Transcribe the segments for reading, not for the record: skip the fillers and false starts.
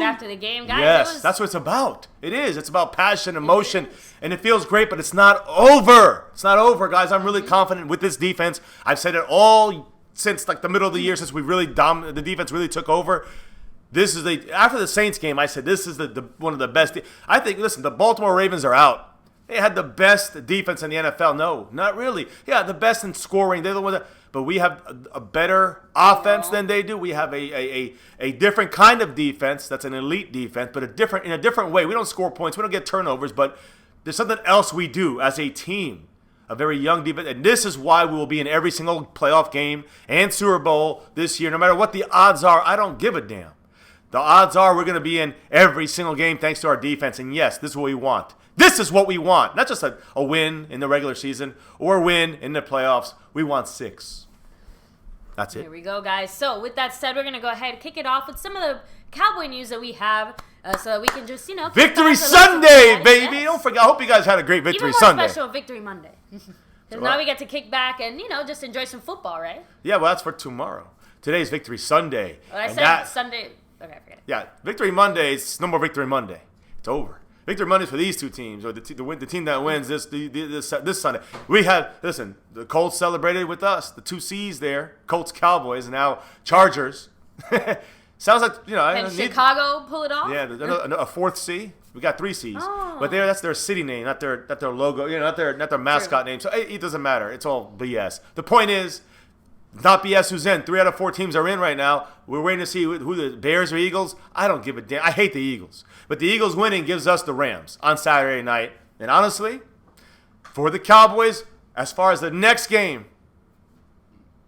after the game, guys. Yes, that's what it's about. It is. It's about passion, emotion, and it feels great, but it's not over. It's not over, guys. I'm really confident with this defense. I've said it all since like the middle of the year, since we really the defense really took over. This is after the Saints game, I said this is the one of the best. I think, listen, the Baltimore Ravens are out. They had the best defense in the NFL. No, not really. Yeah, the best in scoring. They're the ones that, but we have a better offense than they do. We have a different kind of defense. That's an elite defense, but in a different way. We don't score points. We don't get turnovers, but there's something else we do as a team. A very young defense, and this is why we will be in every single playoff game and Super Bowl this year. No matter what the odds are, I don't give a damn. The odds are we're going to be in every single game thanks to our defense, and yes, this is what we want. This is what we want. Not just a win in the regular season or a win in the playoffs. We want 6. That's it. Here we go, guys. So with that said, we're going to go ahead and kick it off with some of the Cowboy news that we have so that we can just, Victory Sunday, baby. Yes. Don't forget. I hope you guys had a great Victory Sunday. Even more special Victory Monday. Because now we get to kick back and, just enjoy some football, right? Yeah, well, that's for tomorrow. Today's Victory Sunday. Well, I said Sunday. Okay, forget it. Yeah, Victory Monday. It's no more Victory Monday. It's over. Victory Monday for these two teams, or the team that wins this Sunday. We had, listen, the Colts celebrated with us, the 2 C's there, Colts, Cowboys, and now Chargers. Sounds like, Can Chicago pull it off? Yeah, a 4th C. We got 3 C's, but that's their city name, not their logo, not their mascot name. So it doesn't matter. It's all BS. The point is, not BS who's in. 3 out of 4 teams are in right now. We're waiting to see who the Bears or Eagles. I don't give a damn. I hate the Eagles. But the Eagles winning gives us the Rams on Saturday night. And honestly, for the Cowboys, as far as the next game,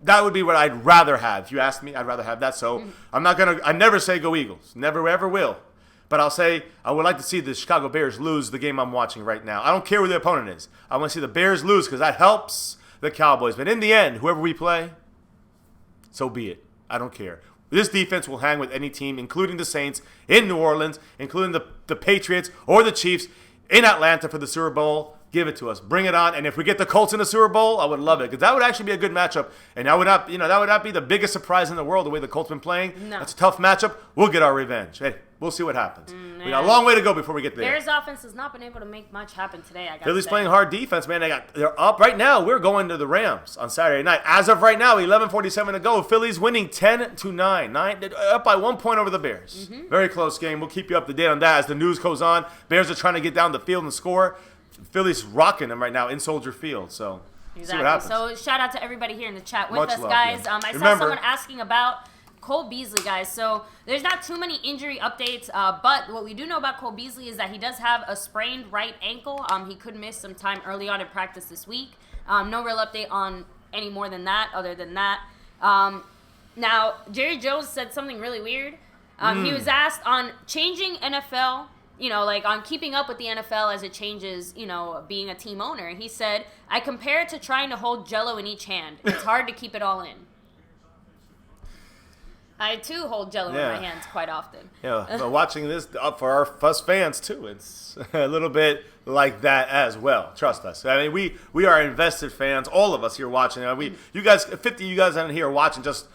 that would be what I'd rather have. If you ask me, I'd rather have that. So I never say go Eagles. Never, ever will. But I'll say I would like to see the Chicago Bears lose the game I'm watching right now. I don't care who the opponent is. I want to see the Bears lose because that helps the Cowboys. But in the end, whoever we play, so be it. I don't care. This defense will hang with any team, including the Saints in New Orleans, including the Patriots or the Chiefs in Atlanta for the Super Bowl. Give it to us. Bring it on. And if we get the Colts in the Super Bowl, I would love it because that would actually be a good matchup. And that would not be the biggest surprise in the world the way the Colts been playing. No. That's a tough matchup. We'll get our revenge. Hey, we'll see what happens. We got a long way to go before we get there. Bears offense has not been able to make much happen today. Philly's playing hard defense, man. They're up right now. We're going to the Rams on Saturday night. As of right now, 11:47 to go. Philly's winning 10-9. Up by 1 point over the Bears. Mm-hmm. Very close game. We'll keep you up to date on that as the news goes on. Bears are trying to get down the field and score. Philly's rocking them right now in Soldier Field. So see what happens. So shout out to everybody here in the chat with Much us, love, guys. Yeah. I saw someone asking about Cole Beasley, guys. So there's not too many injury updates, but what we do know about Cole Beasley is that he does have a sprained right ankle. He could miss some time early on in practice this week. No real update on any more than that, other than that. Now, Jerry Jones said something really weird. He was asked on changing NFL, on keeping up with the NFL as it changes, being a team owner. He said, I compare it to trying to hold Jell-O in each hand. It's hard to keep it all in. I, too, hold Jell-O in my hands quite often. Yeah, but watching this for us fans, too, it's a little bit like that as well. Trust us. I mean, we are invested fans, all of us here watching. You guys, 50 of you guys out here watching just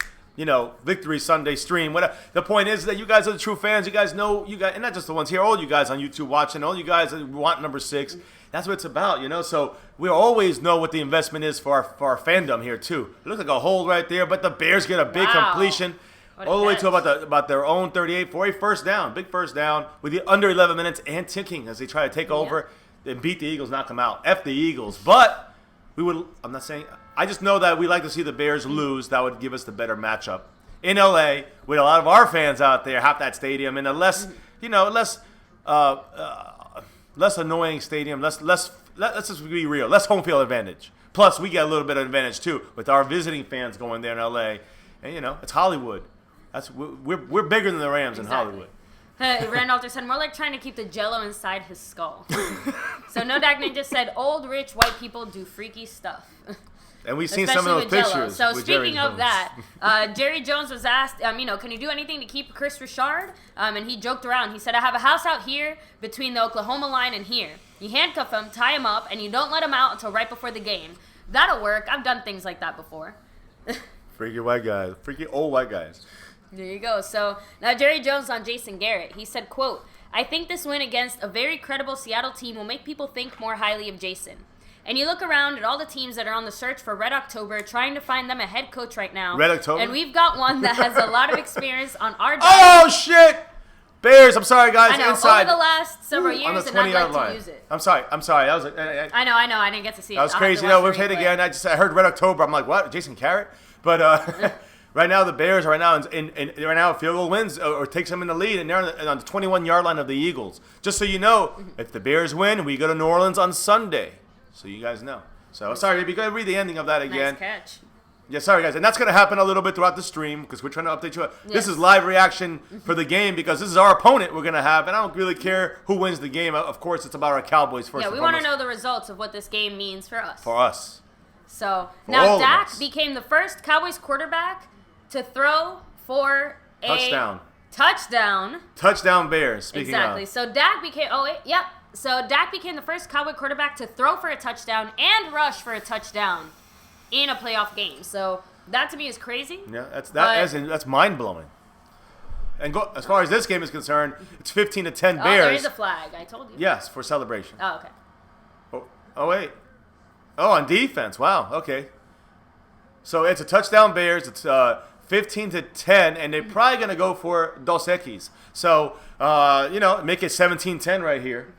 Victory Sunday stream. The point is that you guys are the true fans. You guys know, and not just the ones here, all you guys on YouTube watching, all you guys that want number 6. That's what it's about, So we always know what the investment is for our fandom here, too. It looks like a hold right there, but the Bears get a big completion. All the way to about their own 38 for a first down. Big first down with the under 11 minutes and ticking as they try to take over and beat the Eagles, knock them out. F the Eagles. But I'm not saying, I just know that we like to see the Bears lose. That would give us the better matchup in LA with a lot of our fans out there, half that stadium, in a less annoying stadium. Let's just be real. Less home field advantage. Plus, we get a little bit of advantage too with our visiting fans going there in LA. And it's Hollywood. We're bigger than the Rams in Hollywood. Randolph said, more like trying to keep the Jell-O inside his skull. So No Dak Ninja said, old rich white people do freaky stuff. And we've seen some of those pictures. So speaking of that, Jerry Jones was asked, can you do anything to keep Chris Richard? And he joked around. He said, I have a house out here between the Oklahoma line and here. You handcuff him, tie him up, and you don't let him out until right before the game. That'll work. I've done things like that before. Freaky white guys. Freaky old white guys. There you go. So now Jerry Jones on Jason Garrett. He said, quote, "I think this win against a very credible Seattle team will make people think more highly of Jason. And you look around at all the teams that are on the search for Red October, trying to find them a head coach right now. Red October? And we've got one that has a lot of experience on our job." Oh, shit! Bears, I'm sorry, guys. I know, inside. over the last several on the years, and I'd 20-yard like line. to use it. I'm sorry. That was I know. I didn't get to see it. That was I'll have crazy. to No, watch we've the hit replay. again. I heard Red October. I'm like, what? Jason Garrett? But right now the Bears are right now field goal wins or takes them in the lead, and they're on the 21-yard line of the Eagles. Just so you know, if the Bears win, we go to New Orleans on Sunday. So you guys know. So sorry, maybe go read the ending of that again. Nice catch. Yeah, sorry guys, and that's going to happen a little bit throughout the stream because we're trying to update you. Yes. This is live reaction for the game because this is our opponent we're going to have, and I don't really care who wins the game. Of course, it's about our Cowboys first. Yeah, and we want to foremost. know the results of what this game means for us. For us. So all now of Dak us. became the first Cowboys quarterback to throw for a touchdown. Touchdown Bears. Speaking Exactly. of. So Dak became. Oh wait, yep. So Dak became the first Cowboy quarterback to throw for a touchdown and rush for a touchdown in a playoff game. So that to me is crazy. Yeah, that's mind blowing. And as far as this game is concerned, it's 15-10 Bears. Oh, there is a flag. I told you. Yes, for celebration. Oh, okay. Oh wait. Oh, on defense. Wow. Okay. So it's a touchdown Bears. It's 15-10, and they're probably gonna go for Dos Equis. So make it 17-10 right here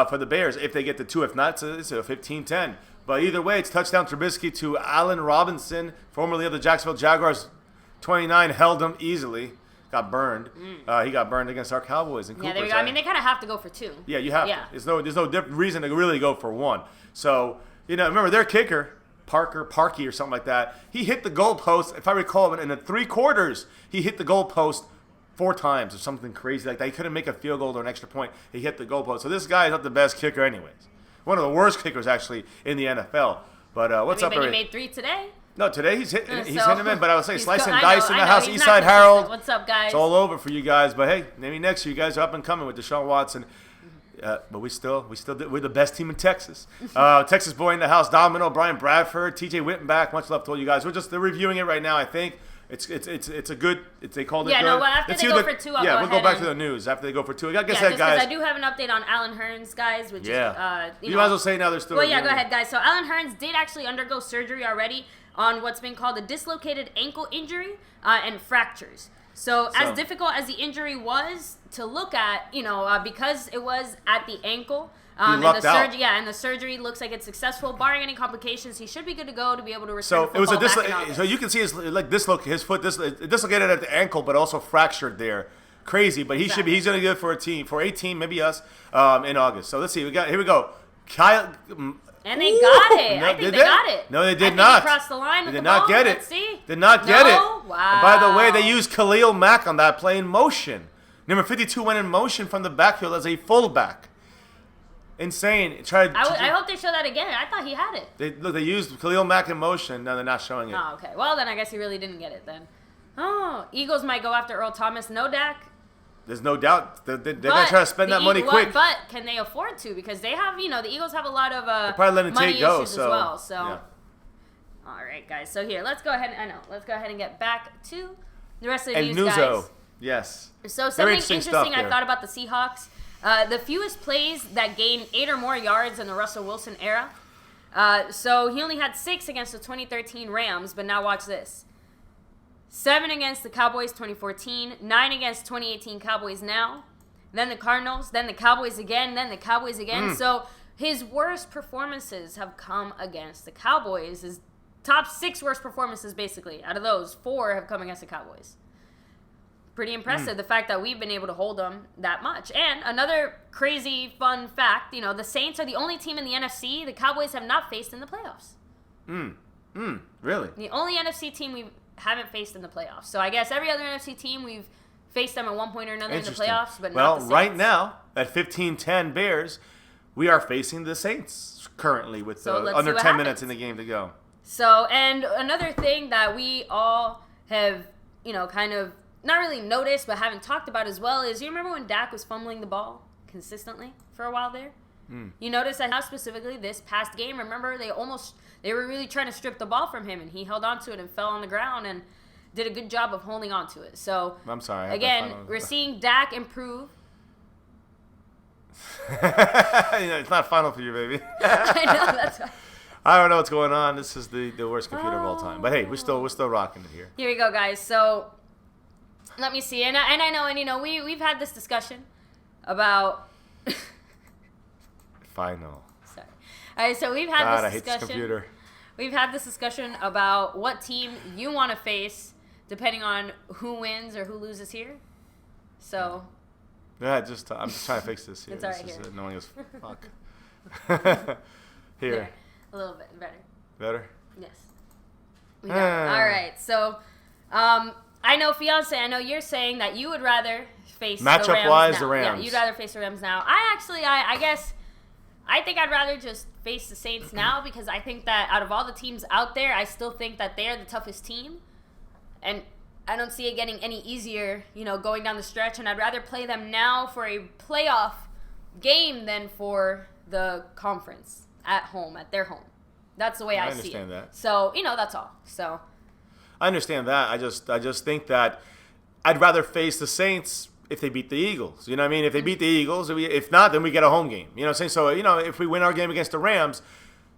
for the Bears if they get the 2. If not, it's a 15-10. But either way, it's touchdown Trubisky to Allen Robinson, formerly of the Jacksonville Jaguars. 29 held him easily. Got burned. He got burned against our Cowboys in Cooper's. Yeah, there you go. I mean, they kind of have to go for 2. Yeah, you have. Yeah. To. There's no reason to really go for 1. So remember their kicker, Parkey or something like that. He hit the goalpost. If I recall, in the 3 quarters, he hit the goalpost 4 times or something crazy like that. He couldn't make a field goal or an extra point. He hit the goalpost. So this guy is not the best kicker, anyways. One of the worst kickers actually in the NFL. But what's up, But he made 3 today. No, today he's hitting him in. But I would say slice and I dice in know, the house. he's Eastside not Harold. What's up, guys? It's all over for you guys. But hey, maybe next year you guys are up and coming with Deshaun Watson. But we're the best team in Texas. Texas boy in the house, Domino, Brian Bradford, TJ Wittenbach. Much love to all you guys. They're reviewing it right now. I think it's a good. They called it good. Yeah, no. Well, after they go for 2, I'll we'll go back to the news after they go for 2. Like I said, guys. I do have an update on Allen Hearns, guys. Which is you might as well say now they're still. Well, yeah, go ahead, guys. So Allen Hearns did actually undergo surgery already on what's been called a dislocated ankle injury and fractures. So as difficult as the injury was to look at, because it was at the ankle, and the surgery looks like it's successful. Barring any complications, he should be good to go to be able to return. So it was so you can see his foot dislocated at the ankle, but also fractured there. Crazy, but he's going to get it for a team, maybe us, in August. So let's see. Here we go. Kyle. And they got it. I think they got it. No, they did not. They crossed the line with they the did not ball. get it. Let's see. Did not get it. Wow. And by the way, they used Khalil Mack on that play in motion. Number 52 went in motion from the backfield as a fullback. Insane. I hope they show that again. I thought he had it. They used Khalil Mack in motion. Now they're not showing it. Oh, okay. Well, then I guess he really didn't get it then. Oh, Eagles might go after Earl Thomas. No Dak. There's no doubt. They're going to try to spend that money quick. But can they afford to? Because they have, the Eagles have a lot of probably money go, issues as well. So, yeah. All right, guys. So here, let's go ahead and get back to the rest of the news, Nuzo. guys. Yes. So something interesting I there. thought about the Seahawks. The fewest plays that gained 8 or more yards in the Russell Wilson era. So he only had 6 against the 2013 Rams, but now watch this. 7 against the Cowboys 2014, 9 against 2018 Cowboys now, then the Cardinals, then the Cowboys again, then the Cowboys again. So his worst performances have come against the Cowboys. His top 6 worst performances, basically, out of those, 4 have come against the Cowboys. Pretty impressive, the fact that we've been able to hold them that much. And another crazy fun fact, the Saints are the only team in the NFC the Cowboys have not faced in the playoffs. Really? The only NFC team we haven't faced in the playoffs. So I guess every other NFC team we've faced them at one point or another in the playoffs, but not the Saints. Right now, at 15-10 Bears, we are facing the Saints currently with under 10 minutes in the game to go. So, and another thing that we all have, kind of not really noticed but haven't talked about as well is, you remember when Dak was fumbling the ball consistently for a while there? You notice that now specifically this past game, remember they were really trying to strip the ball from him, and he held on to it and fell on the ground. And did a good job of holding on to it. So I'm sorry. Again, we're seeing Dak improve. It's not final for you, baby. I know, that's right. I don't know what's going on. This is the worst computer of all time. But hey, we're still rocking it here. Here we go, guys. So let me see. And I know, and we've had this discussion about Final. Sorry. All right, so we've had this discussion. I hate this computer. We've had this discussion about what team you want to face depending on who wins or who loses here. So yeah, I'm just trying to fix this here. It's all right this here. is annoying as fuck. Here. There. A little bit better. Better? Yes. We got it. All right. So, I know, fiance, I know you're saying that you would rather face the Rams matchup-wise, now. the Rams. Yeah, you'd rather face the Rams now. I guess, I think I'd rather just face the Saints now because I think that out of all the teams out there, I still think that they're the toughest team. And I don't see it getting any easier, going down the stretch. And I'd rather play them now for a playoff game than for the conference. At home, at their home. That's the way I see it. I understand that. So, that's all. So I understand that. I just think that I'd rather face the Saints if they beat the Eagles. You know what I mean? If they beat the Eagles, if not, then we get a home game. You know what I'm saying? So, if we win our game against the Rams,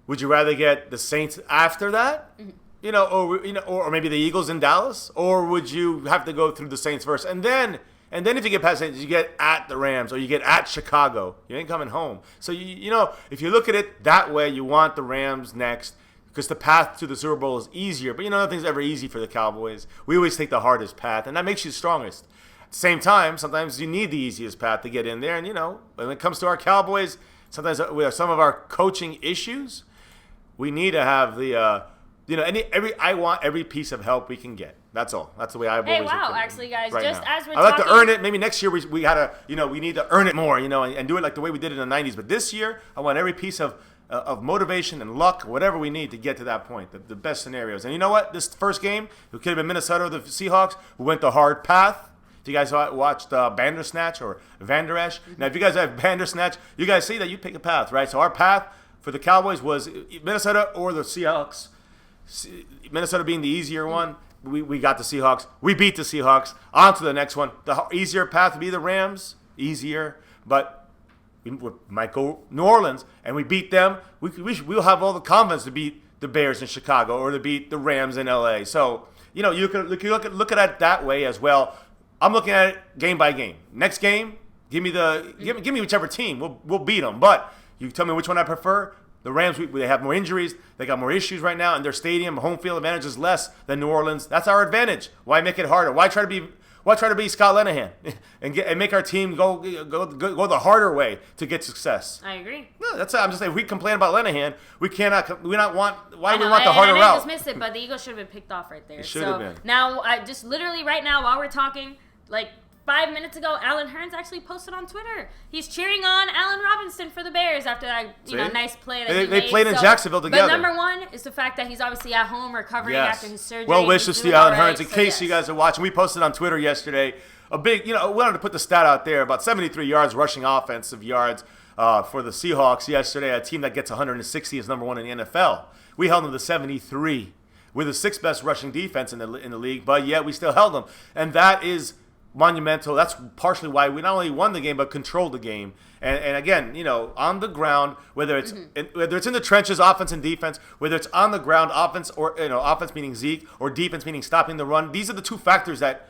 would you rather get the Saints after that? Mm-hmm. Or maybe the Eagles in Dallas? Or would you have to go through the Saints first? And then if you get past Saints, you get at the Rams or you get at Chicago. You ain't coming home. So, if you look at it that way, you want the Rams next because the path to the Super Bowl is easier. But, nothing's ever easy for the Cowboys. We always take the hardest path, and that makes you strongest. At the same time, sometimes you need the easiest path to get in there. And, when it comes to our Cowboys, sometimes with some of our coaching issues, we need to have the I want every piece of help we can get. That's all. That's the way I've always looked at it. Actually, guys, right just now. as we're I like talking, to earn it. Maybe next year we gotta, we need to earn it more, and do it like the way we did it in the '90s. But this year, I want every piece of motivation and luck, whatever we need to get to that point, the best scenarios. And you know what? This first game, it could have been Minnesota or the Seahawks, who went the hard path. If you guys watched Bandersnatch or Vander Esch, now if you guys have Bandersnatch, you guys see that you pick a path, right? So our path for the Cowboys was Minnesota or the Seahawks. Minnesota being the easier one. We got the Seahawks. We beat the Seahawks. On to the next one. The easier path would be the Rams. Easier. But we might go New Orleans, and we beat them. We'll have all the confidence to beat the Bears in Chicago or to beat the Rams in L.A. So, you can look at it that way as well. I'm looking at it game by game. Next game, give me whichever team. We'll beat them. But you tell me which one I prefer. The Rams, they have more injuries. They got more issues right now, and their stadium home field advantage is less than New Orleans. That's our advantage. Why make it harder? Why try to be Scott Linehan and make our team go the harder way to get success? I agree. No, that's it. I'm just saying. If we complain about Linehan, we want the harder route. I just missed it, but the Eagles should have been picked off right there. It should have been. Now, I just literally right now while we're talking, 5 minutes ago, Alan Hearns actually posted on Twitter. He's cheering on Allen Robinson for the Bears after that, nice play that he made. They played in Jacksonville together. But number one is the fact that he's obviously at home recovering after his surgery. Well wishes to Alan Hearns. In case you guys are watching, we posted on Twitter yesterday a big, we wanted to put the stat out there, about 73 yards rushing offensive yards for the Seahawks yesterday. A team that gets 160 is number one in the NFL. We held them to 73. We're the sixth best rushing defense in the league, but yet we still held them. And that is monumental. That's partially why we not only won the game but controlled the game. And again, on the ground, whether it's in the trenches, offense and defense, whether it's on the ground, offense or offense meaning Zeke or defense meaning stopping the run. These are the two factors that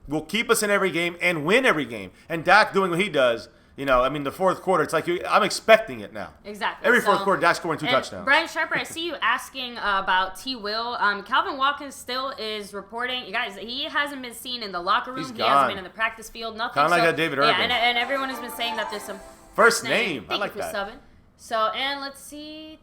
will keep us in every game and win every game. And Dak doing what he does. The fourth quarter, it's like I'm expecting it now. Exactly. Every fourth quarter, Dak scoring 2 touchdowns. Brian Sharper, I see you asking about T. Will. Calvin Watkins still is reporting. You guys, he hasn't been seen in the locker room. He hasn't been in the practice field. Nothing. Kind of like David Irving. Yeah, and everyone has been saying that there's some first name. I like that. Thank you for subbing. So, and let's see.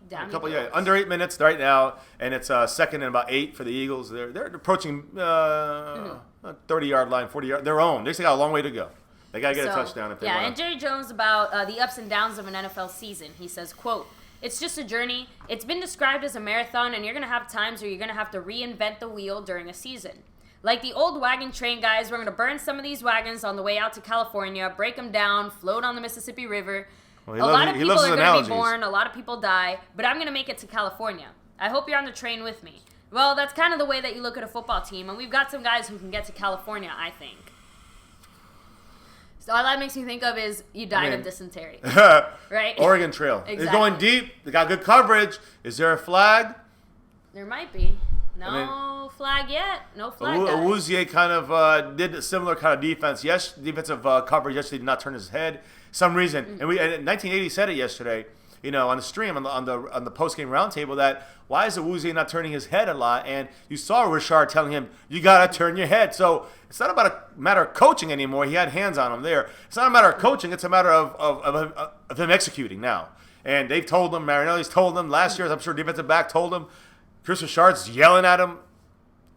Under 8 minutes right now, and it's second and about 8 for the Eagles. They're approaching 30-yard line, 40-yard. Their own. They still got a long way to go. They got to get a touchdown if they want. Yeah, and Jerry Jones about the ups and downs of an NFL season. He says, quote, "It's just a journey. It's been described as a marathon, and you're going to have times where you're going to have to reinvent the wheel during a season. Like the old wagon train guys, we're going to burn some of these wagons on the way out to California, break them down, float on the Mississippi River. A lot of people are going to be born, a lot of people die, but I'm going to make it to California. I hope you're on the train with me. Well, that's kind of the way that you look at a football team, and we've got some guys who can get to California, I think. So all that makes me think of is you died of dysentery, right? Oregon Trail. Exactly. They're going deep. They got good coverage. Is there a flag? There might be. No flag yet. No flag. Awuzie kind of did a similar kind of defensive coverage yesterday. Did not turn his head. Some reason, and 1980 said it yesterday. On the stream on the post game roundtable that why is Awuzie not turning his head a lot? And you saw Richard telling him you gotta turn your head. So it's not about a matter of coaching anymore. He had hands on him there. It's not a matter of coaching. It's a matter of him executing now. And they've told him. Marinelli's told them last year. I'm sure defensive back told him. Chris Richard's yelling at him.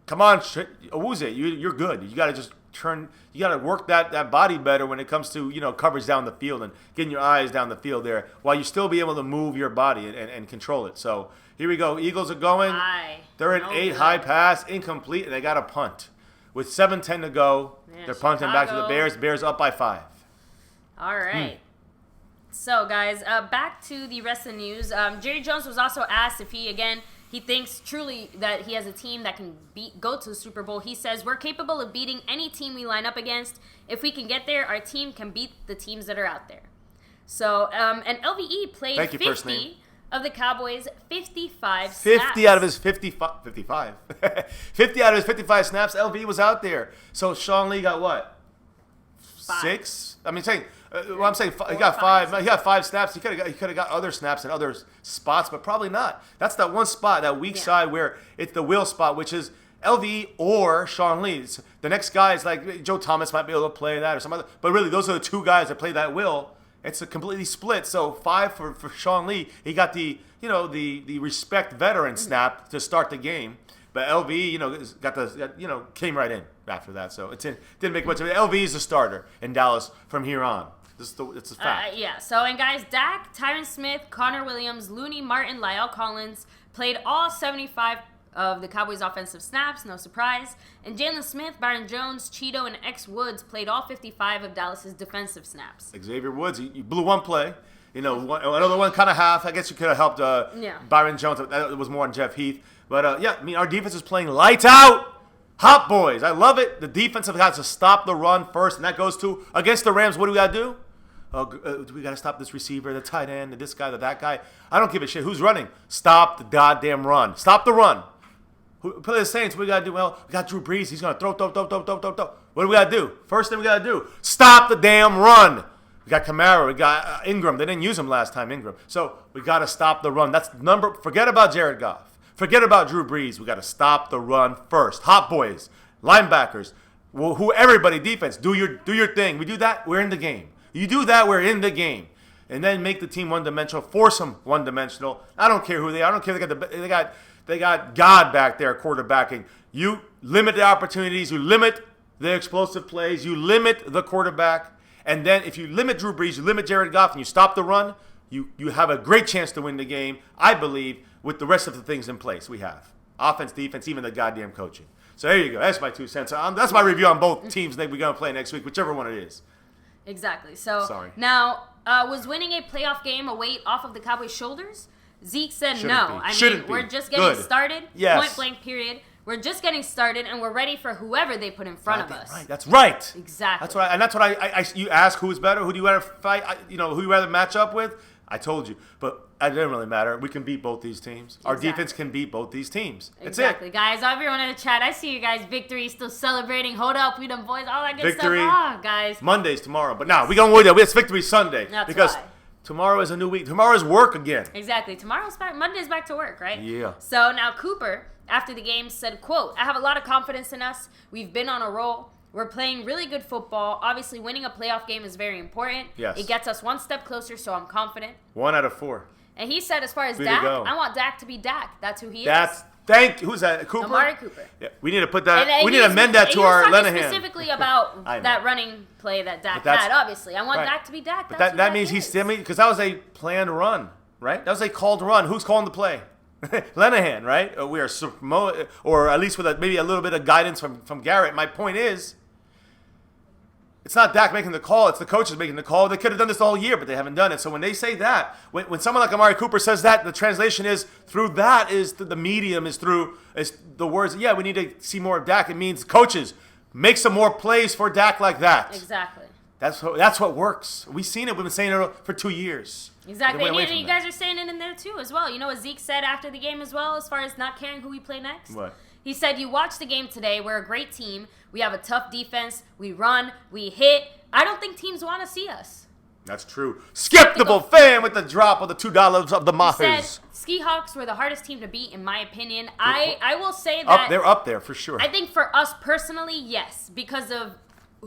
Come on, Awuzie, you're good. You gotta just turn. You got to work that body better when it comes to coverage down the field and getting your eyes down the field there while you still be able to move your body and control it. So here we go. Eagles are going. They're in 8 high pass, incomplete, and they got a punt with 7:10 to go. Man, they're punting back to the Bears. Bears up by 5. All right. So guys, back to the rest of the news. Jerry Jones was also asked if he thinks truly that he has a team that can go to the Super Bowl. He says, we're capable of beating any team we line up against. If we can get there, our team can beat the teams that are out there. So, and LVE played 50 of the Cowboys' 55 snaps. 50 out of his 55. 50 out of his 55 snaps, LVE was out there. So Sean Lee got what? 6? I mean, I'm saying he got 5. He got 5 snaps. He could have got other snaps in other spots, but probably not. That's that one spot, that weak side where it's the will spot, which is LVE or Sean Lee. The next guy is like Joe Thomas might be able to play that or some other, but really those are the 2 guys that play that will. It's a completely split. So 5 for Sean Lee. He got the respect veteran snap to start the game. But LVE, came right in after that. So didn't make much of it. LVE is the starter in Dallas from here on. It's a fact. So, and guys, Dak, Tyron Smith, Connor Williams, Looney Martin, La'el Collins played all 75 of the Cowboys' offensive snaps, no surprise. And Jalen Smith, Byron Jones, Cheeto, and X Woods played all 55 of Dallas' defensive snaps. Xavier Woods, he blew one play. Another one kind of half. I guess you could have helped Byron Jones. That was more on Jeff Heath. But, our defense is playing lights out. Hot boys. I love it. The defense has to stop the run first, and that goes to against the Rams. What do we got to do? We got to stop this receiver, the tight end, this guy, that guy. I don't give a shit. Who's running? Stop the goddamn run. Stop the run. Play the Saints. What do we got to do? Well, we got Drew Brees. He's going to throw. What do we got to do? First thing we got to do, stop the damn run. We got Kamara. We got Ingram. They didn't use him last time, Ingram. So we got to stop the run. Forget about Jared Goff. Forget about Drew Brees. We got to stop the run first. Hot boys, linebackers, everybody, defense, do your thing. We do that, we're in the game. You do that, we're in the game. And then make the team one-dimensional, force them one-dimensional. I don't care who they are. I don't care. They got God back there quarterbacking. You limit the opportunities. You limit the explosive plays. You limit the quarterback. And then if you limit Drew Brees, you limit Jared Goff, and you stop the run, you have a great chance to win the game, I believe, with the rest of the things in place we have. Offense, defense, even the goddamn coaching. So there you go. That's my 2 cents. That's my review on both teams that we're going to play next week, whichever one it is. Exactly. So now, was winning a playoff game a weight off of the Cowboys' shoulders? Zeke said no. We're just getting started. Yes. Point blank period. We're just getting started, and we're ready for whoever they put in front of us. Right. That's right. Exactly. That's what I you ask who's better, who do you rather fight, who you rather match up with? I told you, but it doesn't really matter. We can beat both these teams. Our defense can beat both these teams. That's it. Guys. Everyone in the chat, I see you guys. Victory, still celebrating. Hold up, we them boys. All that good Victory, stuff. Guys. Monday's tomorrow, but now we gonna wait. It's Victory Sunday. That's because tomorrow is a new week. Tomorrow is work again. Exactly. Tomorrow's back. Monday's back to work, right? Yeah. So now Cooper, after the game, said, "Quote: I have a lot of confidence in us. We've been on a roll. We're playing really good football. Obviously, winning a playoff game is very important. Yes. It gets us one step closer, so I'm confident." 1 out of 4. And he said, as far as Dak, I want Dak to be Dak. That's who he is. Who's that? Cooper? Amari Cooper. Yeah, we need to put that. We need to amend that to our Lenahan. Specifically about that running play that Dak had. Obviously, I want Dak to be Dak. But that means he's still because that was a planned run, right? That was a called run. Who's calling the play? Lenahan, right? We are or at least with maybe a little bit of guidance from Garrett. My point is, It's not Dak making the call. It's the coaches making the call. They could have done this the whole year, but they haven't done it. So when they say that, when someone like Amari Cooper says that, the translation is through that is the medium is through is the words. Yeah, we need to see more of Dak. It means coaches make some more plays for Dak like that. Exactly. That's what works. We've seen it. We've been saying it for 2 years. Exactly. And you guys are saying it in there too as well. You know what Zeke said after the game as well, as far as not caring who we play next? What? He said, you watch the game today. We're a great team. We have a tough defense. We run. We hit. I don't think teams want to see us. That's true. Skeptical fan with the drop of the $2 of the Mahers. He said, Seahawks were the hardest team to beat, in my opinion. I will say that. They're up there for sure. I think for us personally, yes, because of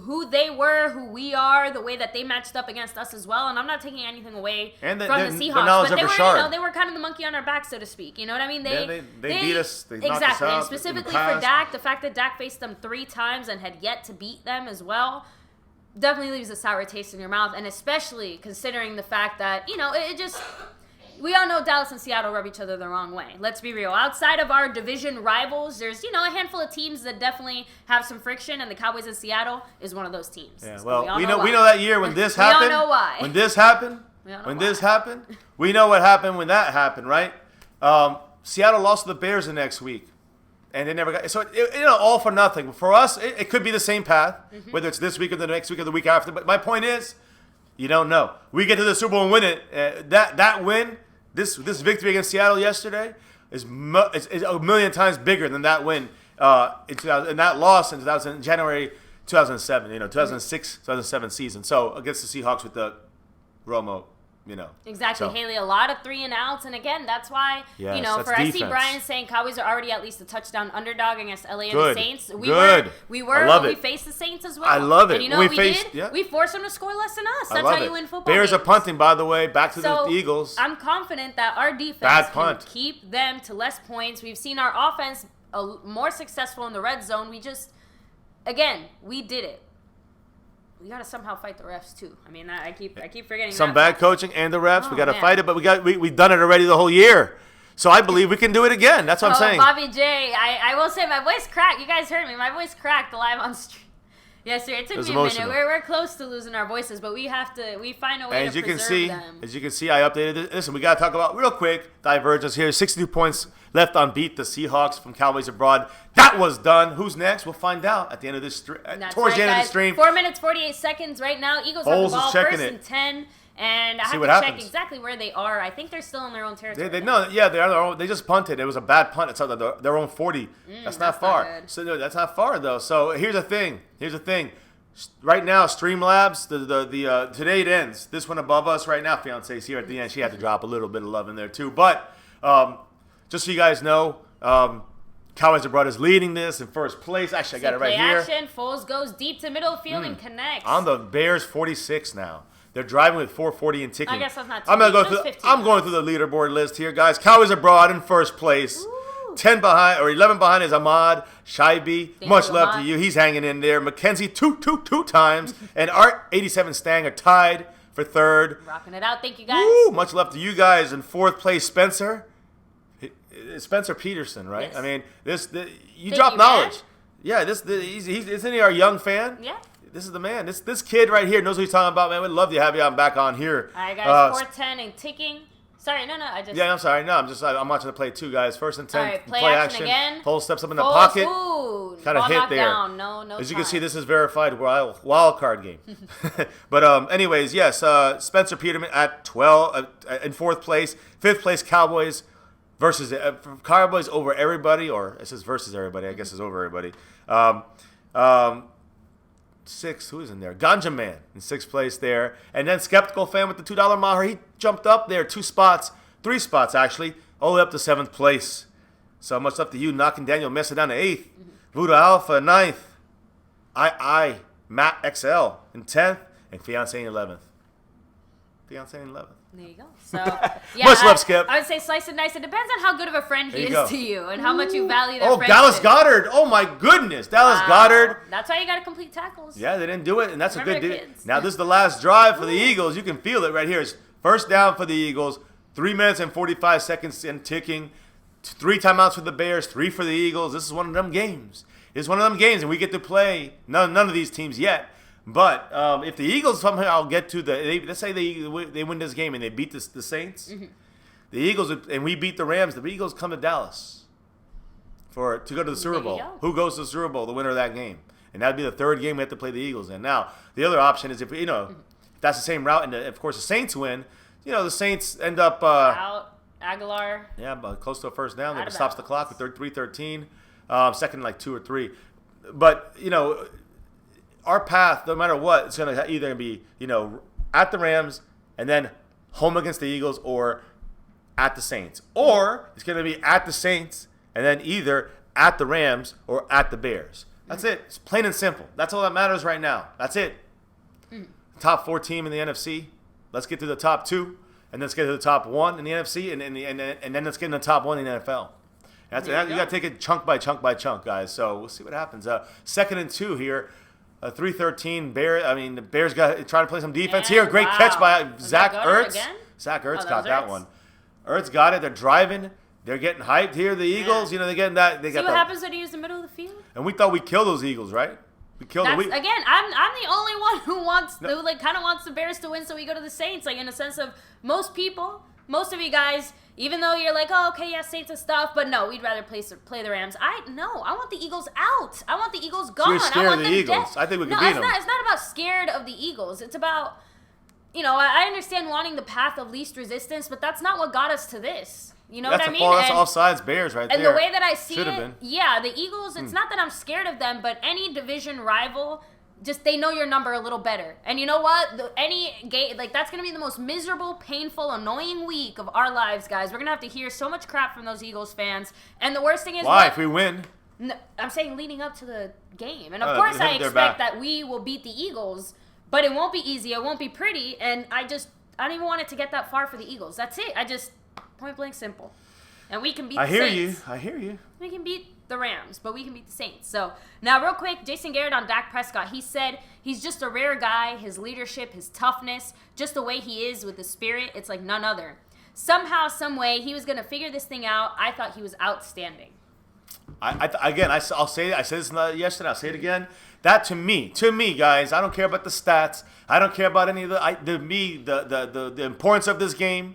who they were, who we are, the way that they matched up against us as well. And I'm not taking anything away from the Seahawks, but they were kind of the monkey on our back, so to speak. You know what I mean? They beat us. They knocked us out. Exactly. And specifically for Dak, the fact that Dak faced them 3 times and had yet to beat them as well definitely leaves a sour taste in your mouth. And especially considering the fact that, it just... We all know Dallas and Seattle rub each other the wrong way. Let's be real. Outside of our division rivals, there's, a handful of teams that definitely have some friction, and the Cowboys of Seattle is one of those teams. Yeah, So we know that year when this happened. We all know why. When this happened, we know what happened when that happened, right? Seattle lost to the Bears the next week, and they never got. So all for nothing. For us, it could be the same path, whether it's this week or the next week or the week after. But my point is, you don't know. We get to the Super Bowl and win it. That win. This victory against Seattle yesterday is a million times bigger than that win and that loss in January 2007. 2006, 2007 season. So against the Seahawks with the Romo. Exactly, so. Haley, a lot of 3 and outs, and again, that's why I see Brian saying Cowboys are already at least a touchdown underdog against LA and the Saints. We were. We faced the Saints as well. I love it. And you know what we did? Yeah. We forced them to score less than us. That's how you win football. Bears games. are punting, by the way, back to the Eagles. I'm confident that our defense can keep them to less points. We've seen our offense more successful in the red zone. We did it. We gotta somehow fight the refs too. I mean, I keep forgetting. Some bad coaching and the refs. We gotta fight it, but we've done it already the whole year. So I believe we can do it again. That's what I'm saying. Bobby J, I will say my voice cracked. You guys heard me. My voice cracked live on stream. Yes, sir. It took me a minute. We're close to losing our voices, but we find a way to preserve them. As you can see, I updated it. Listen, we got to talk about, real quick, divergence here. 62 points left on beat the Seahawks from Cowboys Abroad. That was done. Who's next? We'll find out at the end of this stream. Towards the end of the stream. 4 minutes, 48 seconds right now. Eagles have the ball, first and 10. And I have to check exactly where they are. I think they're still in their own territory. They are their own. They just punted. It was a bad punt. It's their own 40. That's not far. So that's not far though. So here's the thing. Right now, Streamlabs, the today it ends. This one above us right now, fiance's here at the end. She had to drop a little bit of love in there too. But just so you guys know, Cowboys Abroad is leading this in first place. Actually, I got it right here. Action. Foles goes deep to middle field and connects. On the Bears 46 now. They're driving with 440 and ticking. I guess that's not too I'm going through the leaderboard list here, guys. Cowboys Abroad in first place. Ooh. 10 behind or 11 behind is Ahmad Shaibi. Much love to you. He's hanging in there. Mackenzie two times. And Art 87 Stang are tied for third. Rocking it out. Thank you guys. Woo, much love to you guys. In fourth place, Spencer Peterson, right? Yes. I mean, you drop knowledge. Man. Yeah, isn't he our young fan? Yeah. This is the man. This kid right here knows what he's talking about, man. We'd love to have you back on here. All right, guys. 4-10 and ticking. Sorry, no. Yeah, I'm sorry. No, I'm watching the play too, guys. First and 10. All right, play action again. Foles steps up in the pocket. Kind of hit there. Down. No As you can see, this is verified wild card game. But anyways, yes. Spencer Peterman at 12 in fourth place. Fifth place, Cowboys versus Cowboys over everybody, or it says versus everybody. I guess it's over everybody. Sixth, who is in there? Ganja Man in sixth place there. And then Skeptical Fan with the $2 Maher. He jumped up there 3 spots actually, all the way up to 7th place. So much love to you, knocking Daniel Mesa down to 8th. Voodoo Alpha 9th. Matt XL in 10th. And Fiancé in 11th. There you go. So, much love, Skip. I would say slice it nice. It depends on how good of a friend he is to you and how much you value that friendship. Dallas Goedert. Oh, my goodness. Dallas Goedert. That's why you got to complete tackles. Yeah, they didn't do it, and that's a good deal. Now, this is the last drive for the Eagles. You can feel it right here. It's first down for the Eagles. 3 minutes and 45 seconds and ticking. 3 timeouts for the Bears, 3 for the Eagles. This is one of them games. And we get to play none of these teams yet. But if the Eagles somehow get to let's say they win this game and they beat the Saints, the Eagles, and we beat the Rams, the Eagles come to Dallas to go to the Super Bowl. Who goes to the Super Bowl? The winner of that game. And that'd be the third game we have to play the Eagles in. Now, the other option is if that's the same route, and of course the Saints win. The Saints end up out Aguilar. Yeah, but close to a first down. That stops the clock with 3:13. Second, like 2 or 3. But our path, no matter what, it's going to either be at the Rams and then home against the Eagles, or at the Saints, or it's going to be at the Saints and then either at the Rams or at the Bears. That's it. It's plain and simple. That's all that matters right now. That's it. Top 4 team in the NFC. Let's get to the top 2, and let's get to the top 1 in the NFC, and then let's get in the top 1 in the NFL. You got to take it chunk by chunk by chunk, guys. So we'll see what happens. 2nd and 2 here. 3:13. The Bears got trying to play some defense here. Great catch by Zach Ertz. Zach Ertz got that one. Ertz got it. They're driving. They're getting hyped here. The Eagles, they're getting that. See what happens when you use the middle of the field? And we thought we killed those Eagles, right? We killed them. Again, I'm the only one who kind of wants the Bears to win, so we go to the Saints. Like, in a sense of most of you guys, even though you're like, oh, okay, yeah, Saints and stuff, but no, we'd rather play the Rams. I want the Eagles out. I want the Eagles gone. So you're scared of the Eagles. I think we can beat them. It's not about scared of the Eagles. It's about, I understand wanting the path of least resistance, but that's not what got us to this. You know what I mean? That's offsides Bears right there. And the way that I see it, the Eagles, it's not that I'm scared of them, but any division rival, just they know your number a little better. And you know what? Any game, that's going to be the most miserable, painful, annoying week of our lives, guys. We're going to have to hear so much crap from those Eagles fans. And the worst thing is... Why? If we win? No, I'm saying leading up to the game. And of course I expect that we will beat the Eagles, but it won't be easy. It won't be pretty. And I don't even want it to get that far for the Eagles. That's it. Point blank simple. And we can beat the Saints. I hear you. We can beat the Rams, but we can beat the Saints. So, now real quick, Jason Garrett on Dak Prescott. He said he's just a rare guy. His leadership, his toughness, just the way he is with his spirit, it's like none other. Somehow, some way, he was going to figure this thing out. I thought he was outstanding. I'll say it. I said this yesterday. I'll say it again. That to me, guys, I don't care about the stats. I don't care about any of the importance of this game.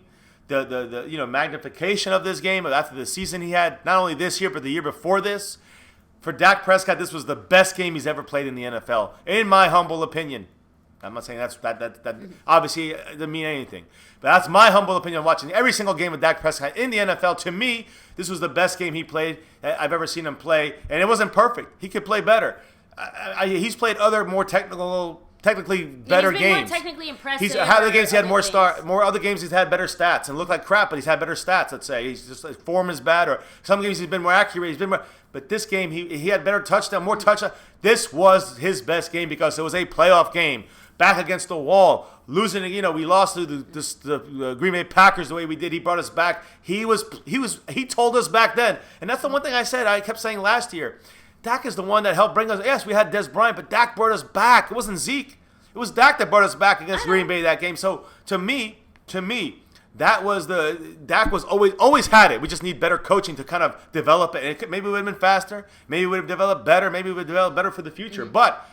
The magnification of this game after the season he had, not only this year but the year before this. For Dak Prescott, this was the best game he's ever played in the NFL, in my humble opinion. I'm not saying that obviously doesn't mean anything, but that's my humble opinion. Watching every single game of Dak Prescott in the NFL, to me, this was the best game he played. I've ever seen him play, and it wasn't perfect. He could play better. He's played other more technically better games. More technically impressive. He's had other games he had more other games he's had better stats and looked like crap, but he's had better stats. Let's say he's just his form is bad, or some games he's been more accurate. But this game he had better touchdown, more touchdown. This was his best game because it was a playoff game, back against the wall, losing. We lost to the Green Bay Packers the way we did. He brought us back. He told us back then, and that's the one thing I kept saying last year. Dak is the one that helped bring us. Yes, we had Des Bryant, but Dak brought us back. It wasn't Zeke. It was Dak that brought us back against Green Bay that game. So to me, Dak was always had it. We just need better coaching to kind of develop it. And maybe it would have been faster. Maybe it would have developed better. Maybe it would develop better for the future. But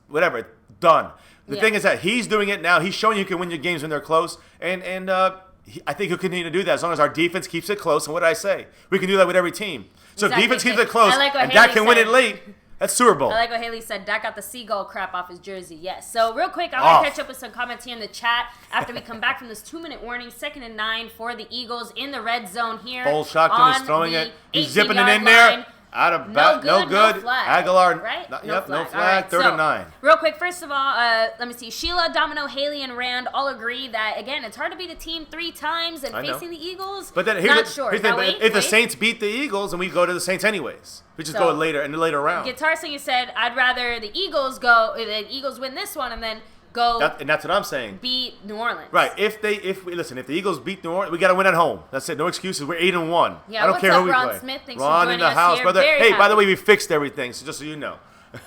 whatever, done. The thing is that he's doing it now. He's showing you can win your games when they're close. And I think he'll continue to do that as long as our defense keeps it close. And what did I say? We can do that with every team. So if defense keeps it close and Dak can win it late, that's Super Bowl. I like what Haley said. Dak got the seagull crap off his jersey. Yes. So real quick, I want to catch up with some comments here in the chat after we come back from this 2-minute warning. 2nd and 9 for the Eagles in the red zone here. Full shotgun. He's throwing it. He's zipping it in there. Out of no good. No flag. Aguilar, right? No flag. Right, 3rd and 9. Real quick, first of all, let me see. Sheila, Domino, Haley, and Rand all agree that, again, it's hard to beat a team 3 times and facing the Eagles. But then here's the Saints beat the Eagles, and we go to the Saints anyways. We just go later in the later round. Guitar Singer said, I'd rather the Eagles win this one and then go. And that's what I'm saying. Beat New Orleans. Right. If the Eagles beat New Orleans, we got to win at home. That's it. No excuses. We're 8-1. Yeah, I don't care who we Ron play. Smith? Thanks Ron for in the joining us house, here. brother. Very Hey, happy. by the way, we fixed everything. So just so you know.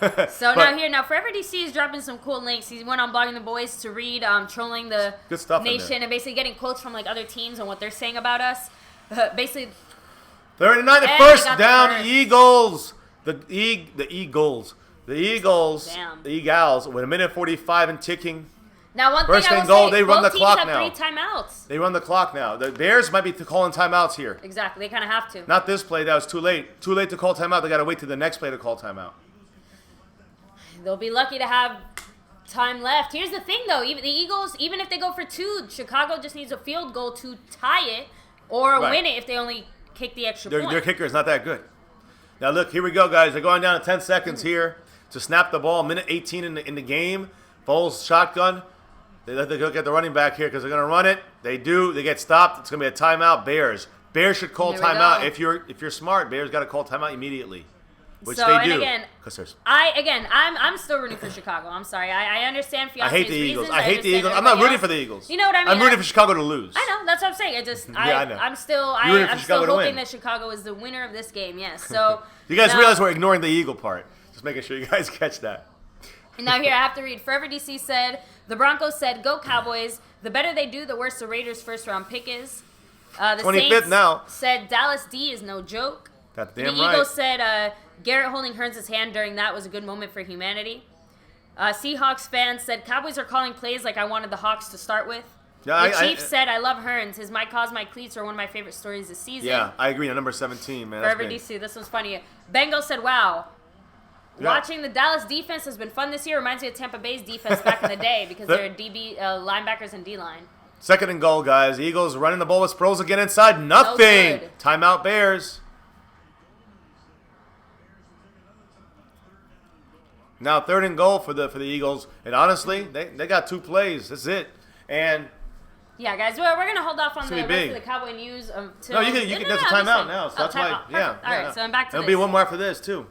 Now Forever DC is dropping some cool links. He went on Blogging the Boys to read, trolling the good stuff nation and basically getting quotes from other teams and what they're saying about us. Basically, 39, the first down, Eagles. The Eagles. The Eagles, Damn. the Eagles, with a minute 45 and ticking. Now, one First thing I and will goal, say, they run the both clock teams have now. 3 timeouts. They run the clock now. The Bears might be calling timeouts here. Exactly. They kind of have to. Not this play. That was too late. Too late to call timeout. They got to wait to the next play to call timeout. They'll be lucky to have time left. Here's the thing, though. Even the Eagles, even if they go for 2, Chicago just needs a field goal to tie it or win it if they only kick the extra point. Their kicker is not that good. Now, look, here we go, guys. They're going down to 10 seconds here to snap the ball. Minute 18 in the game. Foles shotgun. They let the go get the running back here because they're going to run it. They do. They get stopped. It's going to be a timeout. Bears should call timeout. If you're smart, Bears got to call timeout immediately, which they do. Again, I'm still rooting for Chicago. I'm sorry. I understand Fiance's I hate the Eagles. reasons. I hate the Eagles. I'm not rooting for the Eagles. You know what I mean? I'm rooting for Chicago to lose. I know. That's what I'm saying. I know. I'm still hoping that Chicago is the winner of this game. Yes. So you guys realize we're ignoring the Eagle part. Just making sure you guys catch that. And now here I have to read. Forever DC said, the Broncos said, go Cowboys. The better they do, the worse the Raiders' first round pick is. The 25th Saints now. Said Dallas D is no joke. That's damn the right. Eagles said Garrett holding Hearns' hand during that was a good moment for humanity. Seahawks fans said Cowboys are calling plays like I wanted the Hawks to start with. Yeah, the Chiefs said I love Hearns. His My Cause My Cleats are one of my favorite stories this season. Yeah, I agree. Number 17, man. Forever DC, this one's funny. Bengals said, wow. Yeah. Watching the Dallas defense has been fun this year. Reminds me of Tampa Bay's defense back in the day because they're DB linebackers and D-line. Second and goal, guys. Eagles running the ball with Sproles again inside. Nothing. No timeout, Bears. Now third and goal for the Eagles. And honestly, they got 2 plays. That's it. And yeah, guys, we're gonna hold off on the rest of the Cowboy news until. No, you can. There's a timeout now, so that's why. Yeah. All right, so I'm back to There'll this. be one more after this too.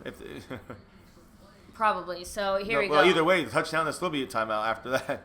Probably. So here we go. Well, either way, the touchdown, there'll still be a timeout after that.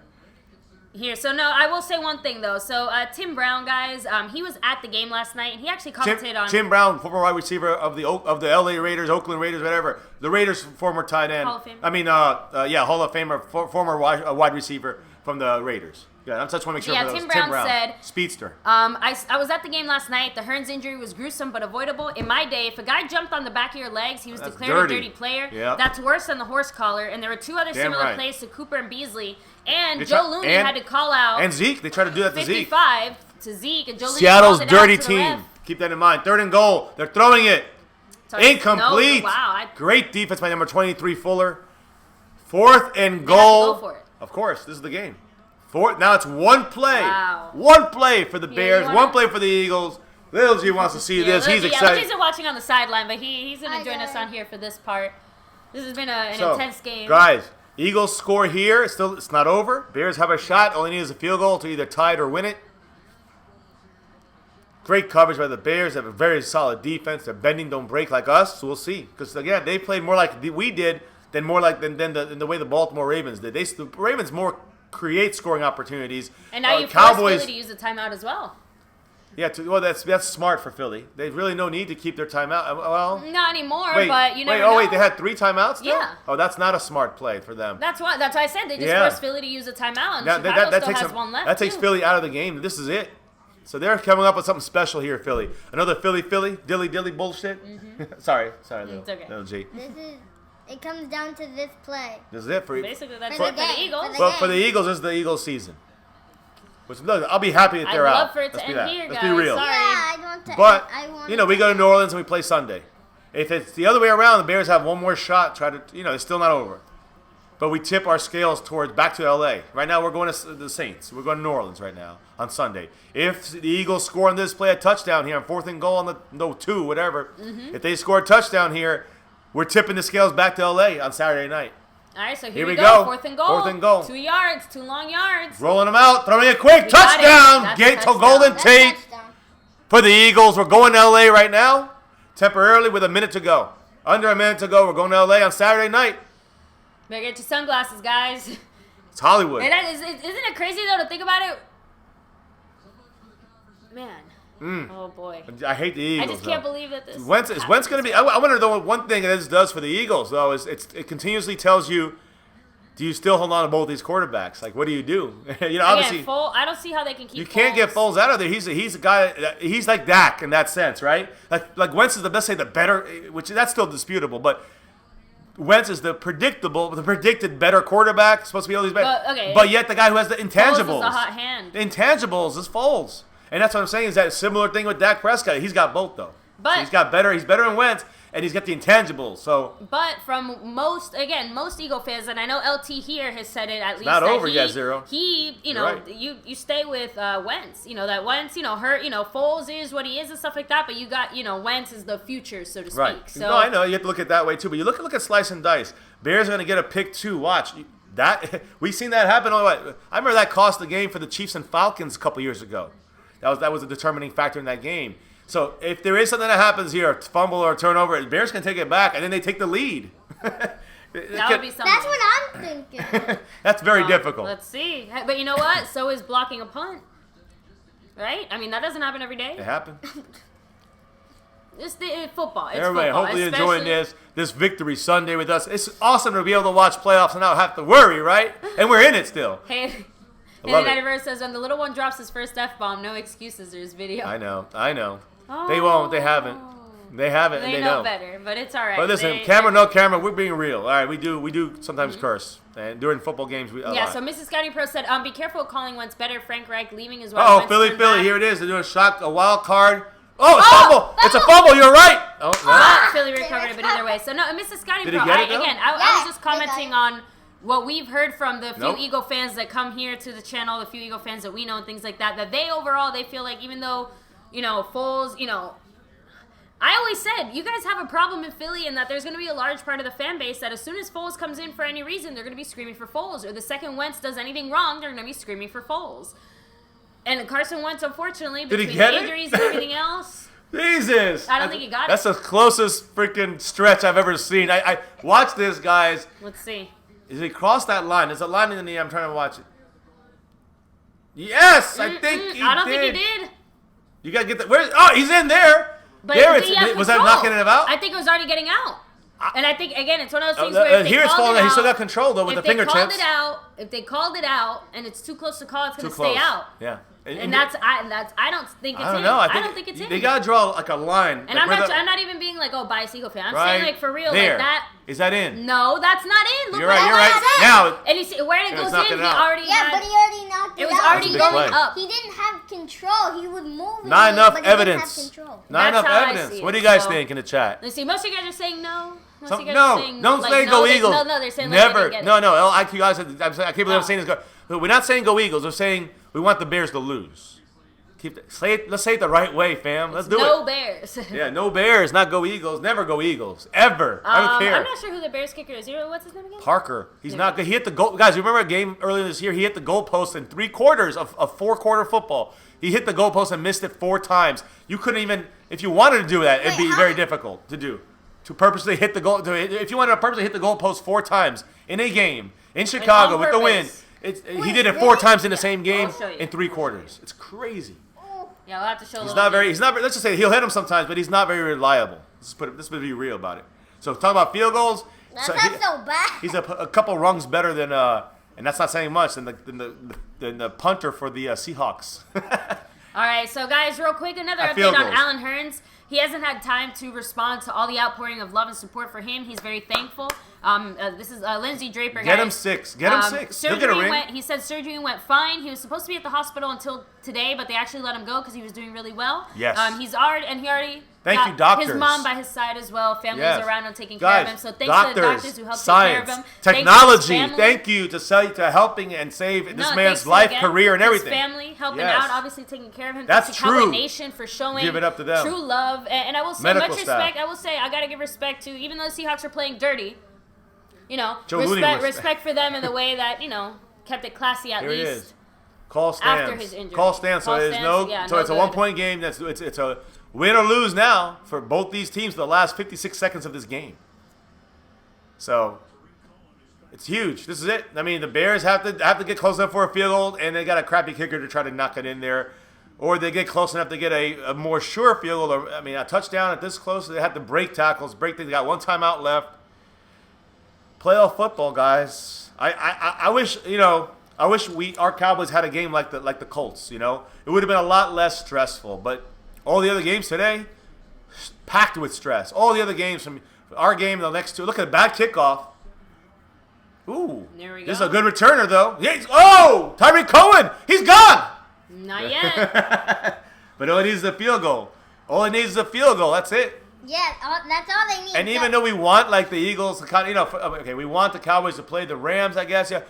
Here, so no, I will say one thing though. So Tim Brown, guys, he was at the game last night, and he actually commented on. Tim Brown, former wide receiver of the LA Raiders, Oakland Raiders, whatever. The Raiders' former tight end. Hall of Fame. I mean, Hall of Famer, former wide receiver from the Raiders. Yeah, I just want to make sure. Yeah, Tim Brown said, speedster. I was at the game last night. The Hearns injury was gruesome but avoidable. In my day, if a guy jumped on the back of your legs, he was declared a dirty player. Yep. That's worse than the horse collar. And there were 2 other similar plays to Cooper and Beasley. And Joe Looney had to call out. And Zeke, they tried to do that to Zeke. 55 to Zeke. And Joe Looney Seattle's dirty to team. Keep that in mind. Third and goal. They're throwing it. Incomplete. No, wow. Great defense by number 23, Fuller. Fourth and goal. Go for it. Of course, this is the game. Now it's 1 play. Wow. 1 play for the Bears. 1 play for the Eagles. Little G wants to see this. He's excited. He's watching on the sideline, but he's going to join us on here for this part. This has been an intense game. Guys, Eagles score here. It's not over. Bears have a shot. All they need is a field goal to either tie it or win it. Great coverage by the Bears. They have a very solid defense. They're bending, don't break like us. So we'll see. Because, again, they played more like we did than the way the Baltimore Ravens did. The Ravens more create scoring opportunities. And now you force Philly to use a timeout as well. Yeah, that's smart for Philly. They really no need to keep their timeout. Well, not anymore, but you never know. Oh, wait, they had 3 timeouts still? Yeah. Oh, that's not a smart play for them. That's why I said they just forced Philly to use a timeout, and Chicago still has 1 left. That takes Philly out of the game. This is it. So they're coming up with something special here, Philly. Another Philly, dilly bullshit. Mm-hmm. sorry, little G. It comes down to this play. This is it for basically that's for the Eagles. Well, for the Eagles, this is the Eagles season. Which I'll be happy that they're out. I'd love for it to end here, guys. Let's be real. Sorry. Yeah, I want to. But we go to New Orleans and we play Sunday. If it's the other way around, the Bears have 1 more shot. It's still not over. But we tip our scales towards back to LA. Right now, we're going to the Saints. We're going to New Orleans right now on Sunday. If the Eagles score on this play a touchdown here on 4th and goal on the 2, whatever. Mm-hmm. If they score a touchdown here, we're tipping the scales back to LA on Saturday night. All right, so here we go. 4th and goal. 4th and goal. 2 yards, 2 long yards. Rolling them out, throwing it quick. Touchdown. Get to Golden Tate for the Eagles. We're going to LA right now, temporarily with a minute to go. Under a minute to go. We're going to LA on Saturday night. Better get your sunglasses, guys. It's Hollywood. And isn't it crazy, though, to think about it? Man. Oh, boy. I hate the Eagles. I just can't believe that this is Wentz going to be... I wonder, though, one thing that this does for the Eagles, though, is it continuously tells you, do you still hold on to both these quarterbacks? Like, what do you do? Obviously... I don't see how they can keep You can't get Foles out of there. He's a guy... He's like Dak in that sense, right? Like Wentz is the best, say the better... Which, that's still disputable, but... Wentz is the predicted better quarterback. Supposed to be all these better. Okay. But yet the guy who has the intangibles. Foles is a hot hand. The intangibles is Foles. And that's what I'm saying is that similar thing with Dak Prescott. He's got both, though. But so he's got better. He's better than Wentz, and he's got the intangibles. So. But from most Eagle fans, and I know LT here has said it at least. Not that over yet, Zero. He, You're right. you stay with Wentz. That Wentz, hurt. Foles is what he is and stuff like that. But you got, Wentz is the future, so to speak. Right. So No, I know you have to look at it that way too. But you look at slice and dice. Bears are going to get a pick 2. Watch that. We've seen that happen. I remember that cost the game for the Chiefs and Falcons a couple years ago. That was a determining factor in that game. So if there is something that happens here, a fumble or a turnover, Bears can take it back, and then they take the lead. That would be something. That's what I'm thinking. That's very difficult. Let's see. But you know what? So is blocking a punt. Right? I mean, that doesn't happen every day. It happened. It's football. It's Everybody, football, hopefully you're enjoying this Victory Sunday with us. It's awesome to be able to watch playoffs and not have to worry, right? And we're in it still. Hey, love it. Universe says, when the little one drops his first F-bomb, no excuses. There's video. I know. They won't. They haven't. They haven't. They and know better, but it's all right. But listen, camera, no camera, we're being real. All right, we do sometimes curse. And during football games, we Yeah, so Mrs. Scotty Pro said, be careful with calling Wentz better. Frank Reich leaving as well. Oh, Wentz Philly, turned back. here it is. They're doing a wild card. Oh, it's fumble. It's a fumble. You're right. Oh, no. Philly recovered it, but either way. So, no, Mrs. Scotty Did he Pro, get it, though? I was just commenting on what we've heard from the few Nope. Eagle fans that come here to the channel, the few Eagle fans that we know and things like that, that they overall, they feel like even though, Foles, I always said, you guys have a problem in Philly and that there's going to be a large part of the fan base that as soon as Foles comes in for any reason, they're going to be screaming for Foles. Or the second Wentz does anything wrong, they're going to be screaming for Foles. And Carson Wentz, unfortunately, between injuries and everything else. Jesus. I don't think he got it. That's the closest freaking stretch I've ever seen. I watch this, guys. Let's see. Is he crossed that line? There's a line in the knee. I'm trying to watch it. Yes, I think he did. I don't think he did. You got to get that. Oh, he's in there. But there was that knocking it out? I think it was already getting out. And I think, again, it's one of those things where here it's falling out. He still got control, though, with the fingertips. If they called it out and it's too close to call, it's going to close. stay out. Yeah. And I don't think it's I don't know. I don't think it's in. They got to draw like a line. And like I'm not even being like, biased Eagle fan. I'm right saying like for real, there. like that. Is that in? No, that's not in. Look You're what right. I said. Now. And you see where it goes in, he out. already Yeah, had. but he already knocked it out. It was already going play. up. He didn't have control. He was moving. Not enough but he didn't evidence. have control. Not That's enough how I evidence. see What do it. you guys So- think in the chat? Let's see. Most of you guys are saying no. Most of you guys No, are saying don't like, say go Eagles. No, they're saying never. Like, No. I can't believe I'm saying this. We're not saying go Eagles. We're saying we want the Bears to lose. Let's say it the right way, fam. Let's do no it. Bears. Yeah, no Bears, not go Eagles. Never go Eagles. Ever. I don't care. I'm not sure who the Bears kicker is. What's his name again? Parker. He's not good. He hit the goal. Guys, you remember a game earlier this year? He hit the goalpost in 3/4 of 4-quarter football. He hit the goalpost and missed it 4 times. You couldn't even, if you wanted to do that, it'd be very difficult to do. To purposely hit the goal. If you wanted to purposely hit the goalpost 4 times in a game in Chicago with the win, he did it 4 times in the same game in 3 quarters. It's crazy. Yeah, we'll have to show. He's not very. Let's just say he'll hit him sometimes, but he's not very reliable. Let's be real about it. So talking about field goals, That's not so bad. he's a couple rungs better than and that's not saying much than the punter for the Seahawks. All right, so guys, real quick, another update field on goals. Alan Hearns. He hasn't had time to respond to all the outpouring of love and support for him. He's very thankful. This is Lindsey Draper. Get guys. him 6. Get him 6. He'll get a ring. He said surgery went fine. He was supposed to be at the hospital until today, but they actually let him go because he was doing really well. Yes. He already Thank got you, doctors. his mom by his side as well. Family's Yes. around him taking Guys, care of him. So thanks to the doctors who helped science, take care of him. technology. Thank Thank you to helping and save this thanks man's to, life, again, career, and everything. His family helping Yes. out, obviously taking care of him. That's Thanks to Cowboy true. Nation for showing Give it up to them. true love. And I will say Medical much staff. respect. I will say I got to give respect to, even though the Seahawks are playing dirty, Joe Looney respect for them in the way that, kept it classy at Here it least. is. Call stands. After his injury. Call stands. So Call it's stands, it's a good. 1-point game. It's a win or lose now for both these teams for the last 56 seconds of this game. So it's huge. This is it. I mean, the Bears have to get close enough for a field goal, and they got a crappy kicker to try to knock it in there, or they get close enough to get a more sure field goal. Or, a touchdown at this close. They have to break tackles, break things. They got 1 timeout left. Playoff football, guys. I wish our Cowboys had a game like the Colts. It would have been a lot less stressful. But all the other games today, packed with stress. All the other games from Our game, the next two. Look at the bad kickoff. Ooh. There we go. This is a good returner, though. Oh! Tyreek Cohen! He's gone! Not yet. But all it needs is a field goal. All it needs is a field goal. That's it. Yeah, that's all they need. And even though we want, like, the Eagles, we want the Cowboys to play the Rams, I guess, yeah.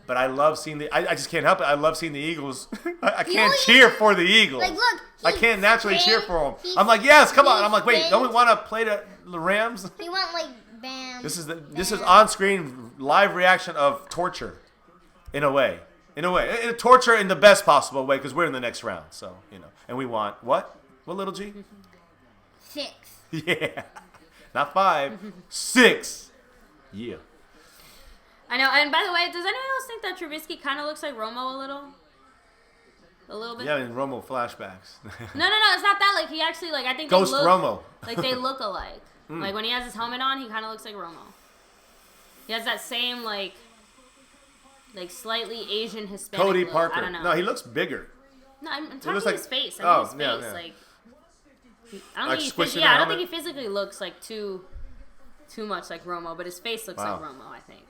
But I love seeing I just can't help it. I love seeing the Eagles. I can't cheer for the Eagles. Like, look. I can't naturally cheer for them. I'm like, yes, come on. I'm like, wait, don't we want to play the Rams? He went like, bam. This is on-screen live reaction of torture, in a way. Torture in the best possible way because we're in the next round. So, and we want, what? What, little G? 6. Yeah. Not 5. 6. Yeah. I know. And by the way, does anyone else think that Trubisky kind of looks like Romo a little? A little bit? Yeah, in Romo flashbacks. No. It's not that. Like, he actually, like, I think Ghost they look, Romo. Like, they look alike. Like, when he has his helmet on, he kind of looks like Romo. He has that same, like slightly Asian Hispanic Cody look. Parker. I don't know. No, he looks bigger. No, I'm talking like, his face. I mean, his face. yeah. Like, I don't Like think squishing I the don't think he helmet? physically looks like too much like Romo, but his face looks Wow. like Romo, I think.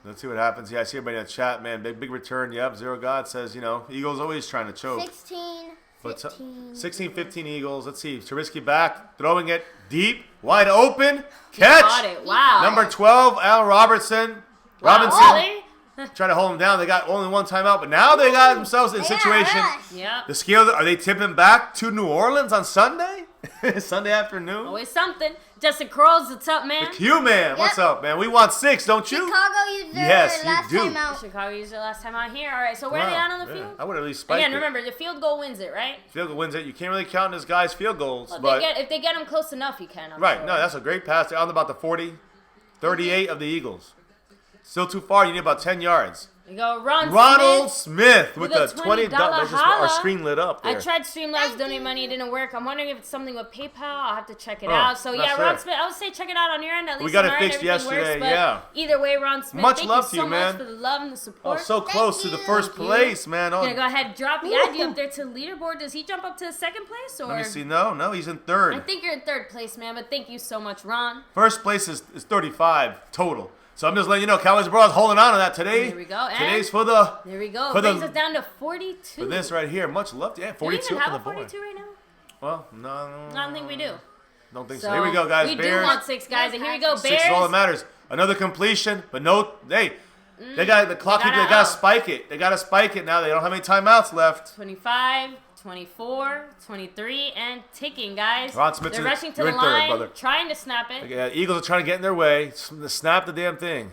Let's see what happens. Yeah, I see everybody in the chat, man. Big return. Yep, Zero God says, Eagles always trying to choke. 16, 15. 16-15 Eagles. Let's see. Trubisky back, throwing it deep, wide open. Catch. Got it. Wow. Number 12, Al Robinson. Wow, really? Trying to hold him down. They got only one timeout, but now they got themselves in a situation. Yep. The scale, are they tipping back to New Orleans on Sunday? Sunday afternoon? Always something. Justin Crowes, what's up, man? Q-Man, what's up, man? We want 6, don't you? Chicago used their Yes, you last do. time out. Chicago used their last time out here. All right, so where are they at on the field? I would at least spike Again, it. remember, the field goal wins it, right? Field goal wins it. You can't really count this guy's field goals, Well, but if they get him close enough, you can. I'm right. sure. No, that's a great pass. They're on about the 40, 38 of the Eagles. Still too far. You need about 10 yards. You go, Ronald Smith with a the $20. Our holla. screen lit up there. I tried Streamlabs donate money, it didn't work. I'm wondering if it's something with PayPal. I'll have to check it Oh, out. So not yeah, sure. Ron Smith, I would say check it out on your end. At least We got on it our end, fixed everything yesterday, works, but yeah. Either way, Ron Smith, Much thank love you to so you, much man. for the love and the Oh, support. so close to the first Thank you. place, man. Oh, Gonna go ahead, drop the add you up there to the leaderboard. Does he jump up to second place or? let me see. No, he's in I third. think you're in third place, man. But thank you so much, Ron. First place is 35 total. So I'm just letting you know, Cowboys Bros holding on to that today. There we go. And Today's for the there we go. for Brings the- us down to 42. for this right here. Much love to 42 Do we even up on have the a board. 42 right now? Well, no, I don't think we do. don't think so. Here we go, guys. We Bears. do want 6, guys. And here we go, Bears. 6 is all that matters. Another completion, but no. Hey, they got the clock. They gotta- got to spike it. They got to spike it now. They don't have any timeouts left. 25, 24, 23, and ticking, guys. Ron Smith, They're rushing to you're the in third, line, brother. trying to snap it. Yeah, Eagles are trying to get in their way. Snap the damn thing.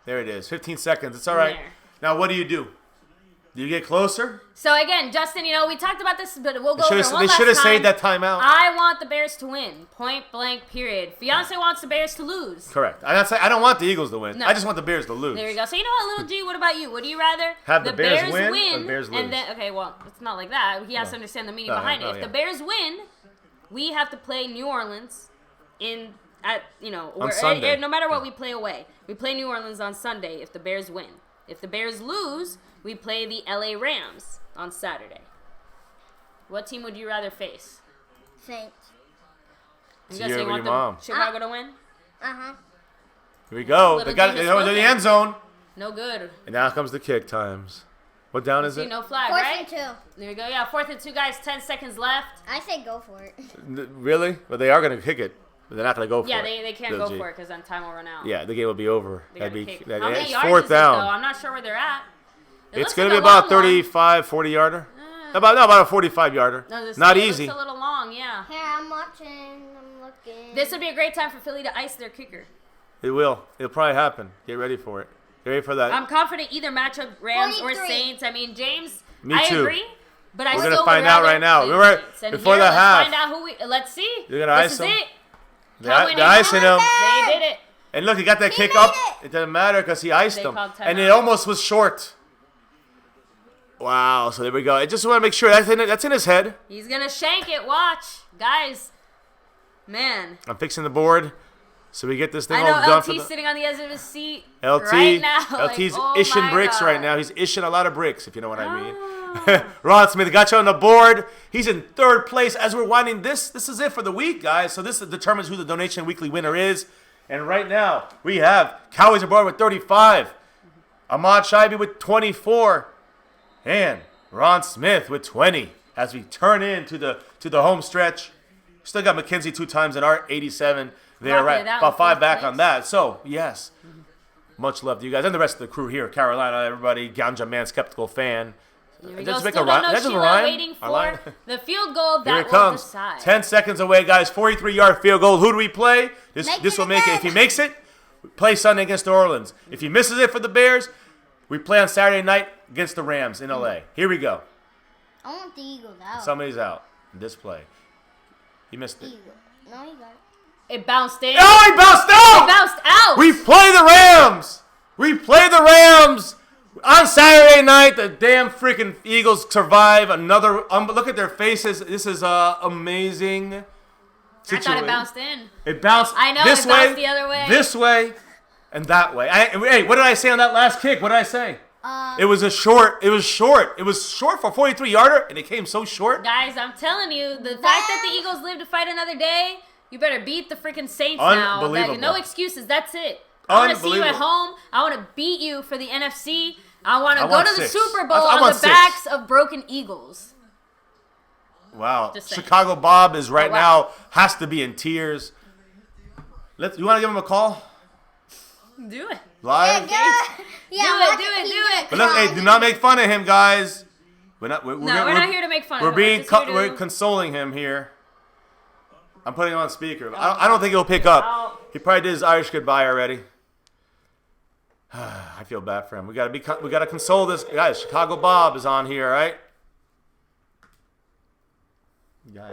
There it is. 15 seconds. It's all right. There. Now, what do? Do you get closer? So again, Justin, we talked about this, but we'll go They over it one last should have time. saved that timeout. I want the Bears to win. Point blank, period. Fiance wants the Bears to lose. Correct. I don't want the Eagles to win. No. I just want the Bears to lose. There we go. So you know what, little G, what about you? Would you rather Have the Bears win or the Bears lose? and then okay, well, it's not like that. He has to understand the meaning behind it. If the Bears win, we have to play New Orleans On Sunday. no matter what, we play away. We play New Orleans on Sunday if the Bears win. If the Bears lose, we play the LA Rams on Saturday. What team would you rather face? Saints. You See guys you say you with want your mom. Chicago to win? Uh-huh. Here we go. Little They got it. Davis They're in the spoken. end zone. No good. And now comes the kick times. What down is See, it? no flag, 4th right? and 2. There we go. Yeah, 4th and 2, guys. 10 seconds left. I say go for it. Really? But they are going to kick it. But they're not going to go for Yeah, it. they can't Little go G. for it because then time will run out. Yeah, the game will be over. They gotta That'd kick. be How many it's yards 4th is it, though? down. I'm not sure where they're at. It It's looks going to like be a about long one. 35, 40 yarder. About a 45 yarder. No, this Not it easy. looks a little long, yeah. Here, I'm watching. I'm looking. This would be a great time for Philly to ice their kicker. It will. It'll probably happen. Get ready for it. Get ready for that. I'm confident either matchup, Rams or 43. Saints. I mean, James, Me I too. agree. But I We're still gonna would find out rather right now. play the We're Saints. And before here, the let's half. find out who we. Let's see. You're gonna This ice is them? it. They're icing him. They did it. And look, he got that He kick made up. it. It doesn't matter because he iced They him. called And timeout. it almost was short. Wow. So there we go. I just want to make sure that's in his head. He's gonna shank it. Watch, guys. Man. I'm fixing the board. So we get this thing I all know done LT's sitting on the edge of his seat LT, right now. LT's like, ishing my bricks God. right now. He's ishing a lot of bricks, if you know what I mean. Ah. Ron Smith got you on the board. He's in third place as we're winding this. This is it for the week, guys. So this determines who the Donation Weekly winner is. And right now, we have Cowboys aboard with 35, Ahmad Shaibi with 24, and Ron Smith with 20 as we turn into the home stretch. Still got McKenzie 2 times in our 87 there, Rocket right? it out About in 5 first back place. on that. So, yes, much love to you guys and the rest of the crew here. Carolina, everybody, Ganja Man, Skeptical Fan. Here we Did I go. just make Still a don't rhyme? know Did I just Sheila rhyme? waiting I lied. for the field goal Here that it will comes. decide. 10 seconds away, guys. 43-yard field goal. Who do we play? This Make will it make it. again. If he makes it, we play Sunday against New Orleans. If he misses it for the Bears, we play on Saturday night against the Rams in L.A. Here we go. I want the Eagles out. Somebody's out. This play. He missed it. Eagle. No, he got it. It bounced in. Oh, he bounced out! It bounced out. We play the Rams. We play the Rams on Saturday night. The damn freaking Eagles survive another. Look at their faces. This is amazing I situation. thought it bounced in. It bounced. I know, this it bounced way, the other way. this way, and that way. Hey, what did I say on that last kick? What did I say? It was short. It was short. It was short for a 43-yarder, and it came so short. Guys, I'm telling you, the fact that the Eagles live to fight another day, you better beat the freaking Saints now. Unbelievable. No excuses. That's it. I want to see you at Unbelievable. home. I want to beat you for the NFC. I want to I go want to the 6. Super Bowl I on want the 6. backs of broken Eagles. Wow. Just saying. Chicago Bob is right Oh, wow. now, has to be in tears. You want to give him a call? Do it. Live? Yeah, Do it. But hey, do not make fun of him, guys. We're not here to make fun of him. We're consoling him here. I'm putting him on speaker. I don't think he'll pick up. He probably did his Irish goodbye already. I feel bad for him. We gotta console this guys. Chicago Bob is on here, all right? Guy,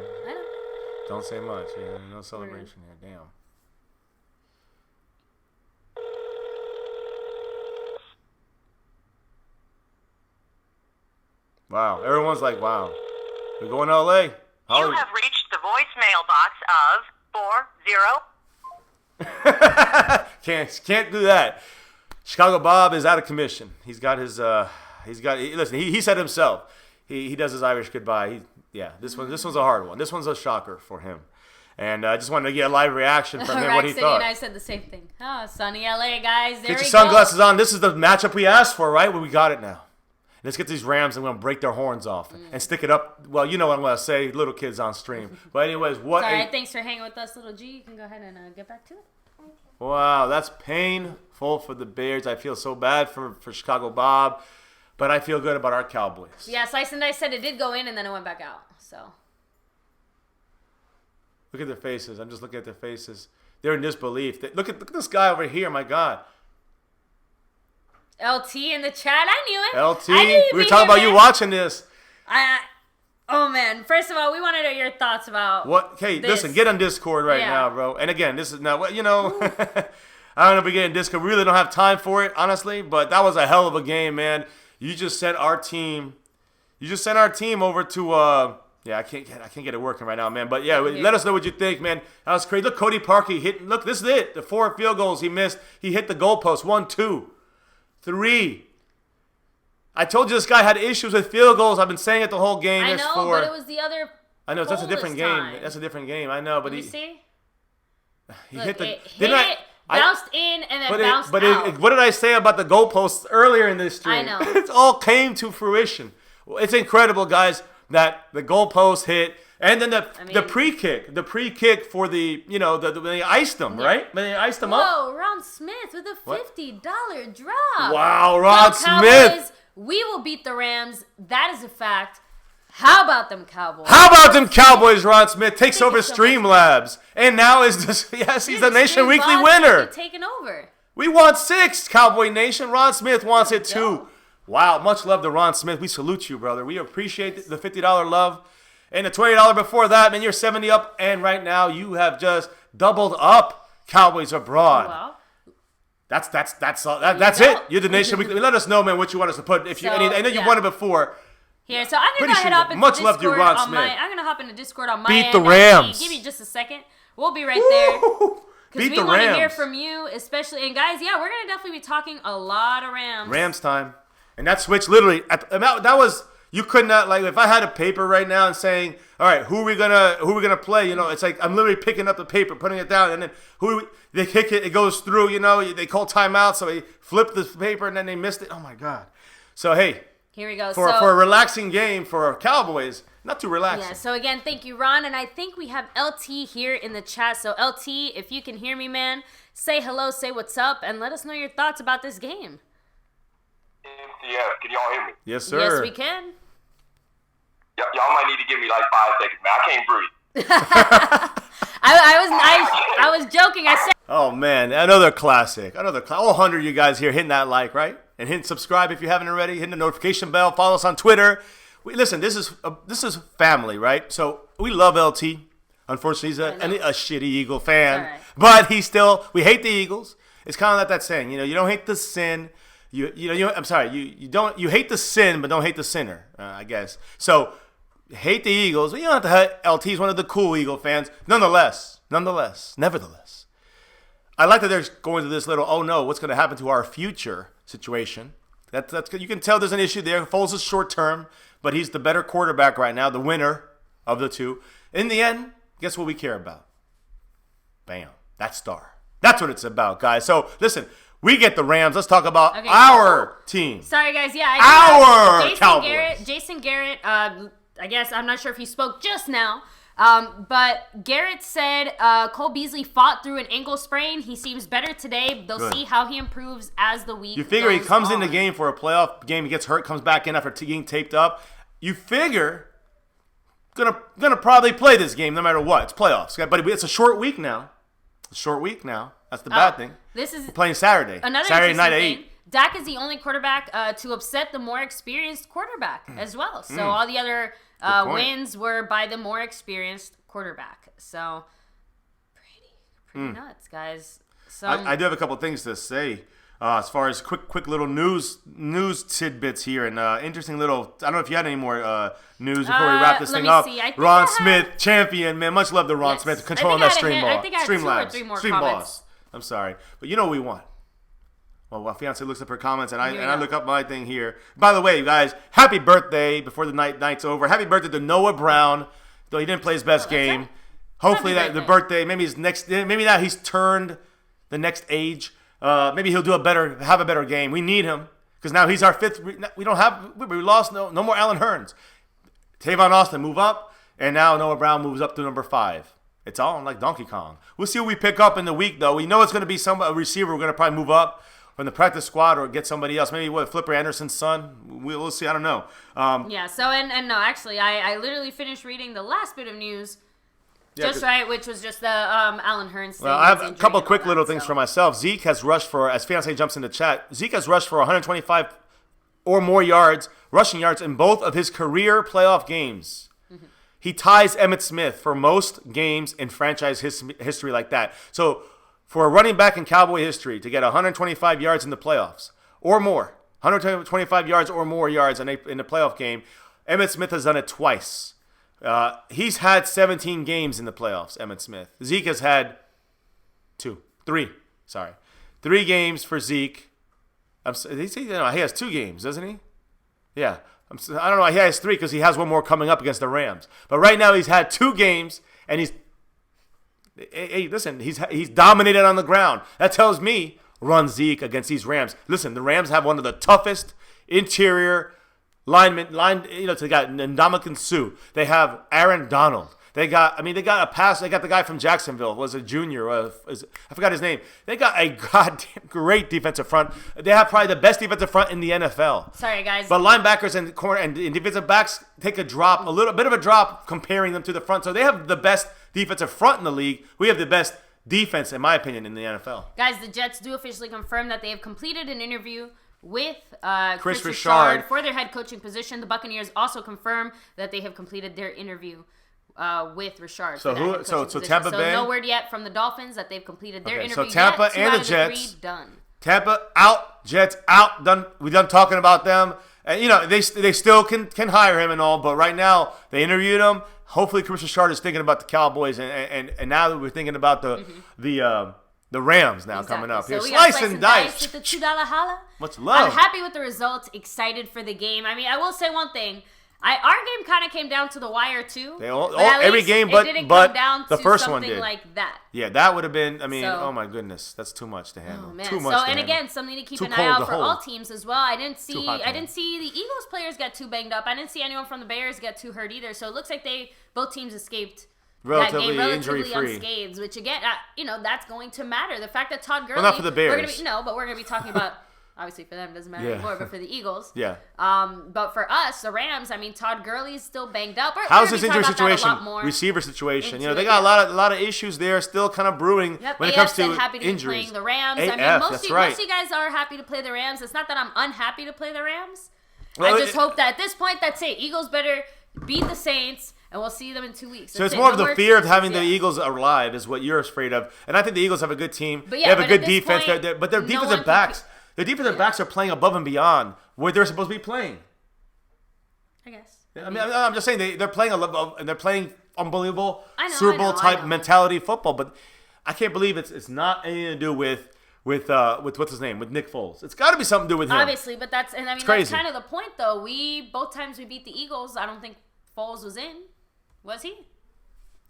don't say much. Yeah, no celebration here. Damn. Wow. Everyone's like, wow. We're going to LA. You have reached the voicemail box of 40. Can't do that. Chicago Bob is out of commission. He's got his listen, he said himself. He does his Irish goodbye. This one's a hard one. This one's a shocker for him. And I just wanted to get a live reaction from him, what he City thought. and I said the same thing. Oh, sunny LA, guys. There Get your we sunglasses on. This is the matchup we asked for, right? Well, we got it now. Let's get these Rams and we're going to break their horns off and stick it up. Well, you know what I'm going to say, little kids on stream. But anyways, what All right, thanks for hanging with us, little G. You can go ahead and get back to it. Wow, that's painful for the Bears. I feel so bad for Chicago Bob, but I feel good about our Cowboys. Yeah, Slice and Dice said it did go in and then it went back out. So Look at their faces. I'm just looking at their faces. They're in disbelief. Look at this guy over here. My God. LT in the chat, I knew it. LT, I knew you'd we were be talking here, about you man. watching this. Oh man! First of all, we wanted your thoughts about What? Hey, this. listen, get on Discord right Yeah. now, bro. And again, this is not what I don't know if we get in Discord. We really don't have time for it, honestly. But that was a hell of a game, man. You just sent our team. Over to. I can't get it working right now, man. But yeah, let us know what you think, man. That was crazy. Look, Cody Parkey hit. Look, this is it. The 4 field goals he missed. He hit the goalpost. 1, 2, 3. I told you this guy had issues with field goals. I've been saying it the whole game. I There's know, 4. but it was the other. I know that's a different goal this game. time. That's a different game. I know, but Let me he see. hit Look, the. it didn't hit, bounced in, and then bounced out. What did I say about the goalposts earlier in this stream? I know. It all came to fruition. It's incredible, guys, that the goalpost hit, and then the pre-kick for the when they iced them, right? When they iced them up. Whoa, Ron Smith with a $50 drop. Wow, Well, Ron Cowboys, Smith. we will beat the Rams. That is a fact. How about them Cowboys? How about them Cowboys? Ron Smith takes Thank over you so much. Streamlabs, and now is just he's the Nation Stream Weekly boss winner. be taking over. We want 6, Cowboy Nation. Ron Smith wants it There we too. go. Wow, much love to Ron Smith. We salute you, brother. We appreciate the $50 love. And the $20 before that, man, you're 70 up. And right now, you have just doubled up Cowboys abroad. Well, That's it. go. You're the Nation Weekly. Let us know, man, what you want us to put. I know you've yeah. won it before. here, so I'm Pretty gonna go sure head up into much Discord love to you, Ron on Smith. I'm gonna hop into Discord on my Beat end. the Rams. Give me just a second. We'll be right there. Woo! Because Beat we the want to hear Rams. from you, especially. And guys, yeah, we're going to definitely be talking a lot of Rams. Rams time. And that switch literally, that was, you could not, like, if I had a paper right now and saying, all right, who are we gonna play? You know, it's like I'm literally picking up the paper, putting it down, and then they kick it, it goes through, you know, they call timeout, so they flip the paper, and then they missed it. Oh, my God. So, hey. Here we go. For a relaxing game for our Cowboys, not too relaxing. Yeah, so again, thank you, Ron. And I think we have LT here in the chat. So, LT, if you can hear me, man, say hello, say what's up, and let us know your thoughts about this game. Yeah, can y'all hear me? Yes, sir. Yes, we can. Y'all might need to give me like 5 seconds, man. I can't breathe. I was joking. I said. Oh, man, another classic. All 100 of you guys here hitting that like, right? And hitting subscribe if you haven't already. Hitting the notification bell. Follow us on Twitter. Listen, this is family, right? So we love LT. Unfortunately, he's a shitty Eagle fan. Right. But we hate the Eagles. It's kind of like that saying, you don't hate the sin. You hate the sin, but don't hate the sinner, I guess. So hate the Eagles, but you don't have to hate LT. He's one of the cool Eagle fans. Nevertheless, I like that they're going to this little, oh no, what's going to happen to our future situation. That's you can tell there's an issue there. Foles is short term, but he's the better quarterback right now, the winner of the two. In the end, guess what we care about? Bam, that star. That's what it's about, guys. So listen, we get the Rams. Let's talk about our team. Sorry, guys. Yeah, our Cowboys. Jason Garrett. I guess I'm not sure if he spoke just now. But Garrett said Cole Beasley fought through an ankle sprain. He seems better today. They'll see how he improves as the week You figure he comes on. in the game for a playoff game, he gets hurt, comes back in after getting taped up. You figure gonna probably play this game no matter what. It's playoffs, but it's a short week now. That's the bad thing. We're playing Saturday. Saturday night at 8. Dak is the only quarterback to upset the more experienced quarterback as well. So all the other wins were by the more experienced quarterback. So pretty nuts, guys. So I do have a couple things to say as far as quick little news tidbits here, and interesting little. I don't know if you had any more news before we wrap this thing up. Ron Smith, champion, man. Much love to Ron Smith controlling that stream ball. I think I had two or three more Stream comments. boss. I'm sorry, but you know what we want. Well, my fiance looks up her comments, and I look up my thing here. By the way, you guys, happy birthday before the night's over. Happy birthday to Noah Brown, though he didn't play his best game. Hopefully the birthday, maybe that he's turned the next age. Maybe he'll have a better game. We need him because now he's our fifth. We lost no more Allen Hearns. Tavon Austin move up, and now Noah Brown moves up to number 5. It's all like Donkey Kong. We'll see what we pick up in the week, though. We know it's going to be a receiver. We're going to probably move up from the practice squad or get somebody else. Maybe Flipper Anderson's son. We'll see. I don't know. Yeah. So and no, actually, I literally finished reading the last bit of news. Which was just the Allen Hearns thing. Well, I have a couple quick little things for myself. Zeke has rushed for, as fiance jumps in the chat, Zeke has rushed for 125 or more rushing yards in both of his career playoff games. Mm-hmm. He ties Emmitt Smith for most games in franchise history like that. So for a running back in Cowboy history to get 125 yards in the playoffs or more, 125 yards or more yards in a playoff game, Emmitt Smith has done it twice. He's had 17 games in the playoffs, Emmitt Smith. Zeke has had 3 games for Zeke. He has 2 games, doesn't he? Yeah. I don't know. He has 3 because he has one more coming up against the Rams. But right now he's had 2 games, and he's dominated on the ground. That tells me run Zeke against these Rams. Listen, the Rams have one of the toughest interior they got Ndamukong Suh. They have Aaron Donald. They got a pass. They got the guy from Jacksonville. Was a junior. I forgot his name. They got a goddamn great defensive front. They have probably the best defensive front in the NFL. Sorry, guys. But linebackers and corner and defensive backs take a little bit of a drop comparing them to the front. So they have the best defensive front in the league. We have the best defense, in my opinion, in the NFL. Guys, the Jets do officially confirm that they have completed an interview with Chris Richard for their head coaching position. The Buccaneers also confirm that they have completed their interview with Richard. So Tampa Bay. No word yet from the Dolphins that they've completed their interview. So Tampa yet. and the Jets done. Tampa out, Jets out. Done. We done talking about them. And they still can hire him and all, but right now they interviewed him. Hopefully, Chris Richard is thinking about the Cowboys, and now that we're thinking about the The Rams now Exactly. coming up. So Here, we got slice and dice. with the $2 holla. Much love. I'm happy with the results. Excited for the game. I mean, I will say one thing. Our game kind of came down to the wire too. Every game, but it didn't come down the to first one something did. like that. Yeah, that would have been. I mean, So- oh my goodness, that's too much to handle. Oh, man. Too much. So to and handle. again, something to keep Too an eye cold out to for hold. all teams as well. I didn't Too see hot to the Eagles players get too banged up. I didn't see anyone from the Bears get too hurt either. So it looks like both teams escaped Relatively that game relatively injury-free. unscathed. Which again, that's going to matter. The fact that Todd Gurley, not for the Bears. but we're gonna be talking about. Obviously, for them, it doesn't matter Yeah. anymore, but for the Eagles. Yeah. But for us, the Rams, I mean, Todd Gurley's still banged up. How's his injury situation? Receiver situation. You know, they got a lot of issues there still kind of brewing when it comes to happy to injuries. be playing the Rams. AF, I mean, most that's of right. you guys are happy to play the Rams. It's not that I'm unhappy to play the Rams. Well, I just hope that at this point, that's it. Eagles better beat the Saints, and we'll see them in 2 weeks. So That's it's it. more No of the more fear of excuses, having the yeah. Eagles alive is what you're afraid of. And I think the Eagles have a good team. But they yeah, have a but good at this defense. point, But their no defensive one can backs, their defensive backs are playing above and beyond where they're supposed to be playing. I guess. I mean, I'm just saying they're playing and they're playing unbelievable Super Bowl I type know. mentality football. But I can't believe it's not anything to do with what's his name, with Nick Foles. It's got to be something to do with him. Obviously, but that's that's crazy. kind of the point, though. Both times we beat the Eagles, I don't think Foles was in. Was he?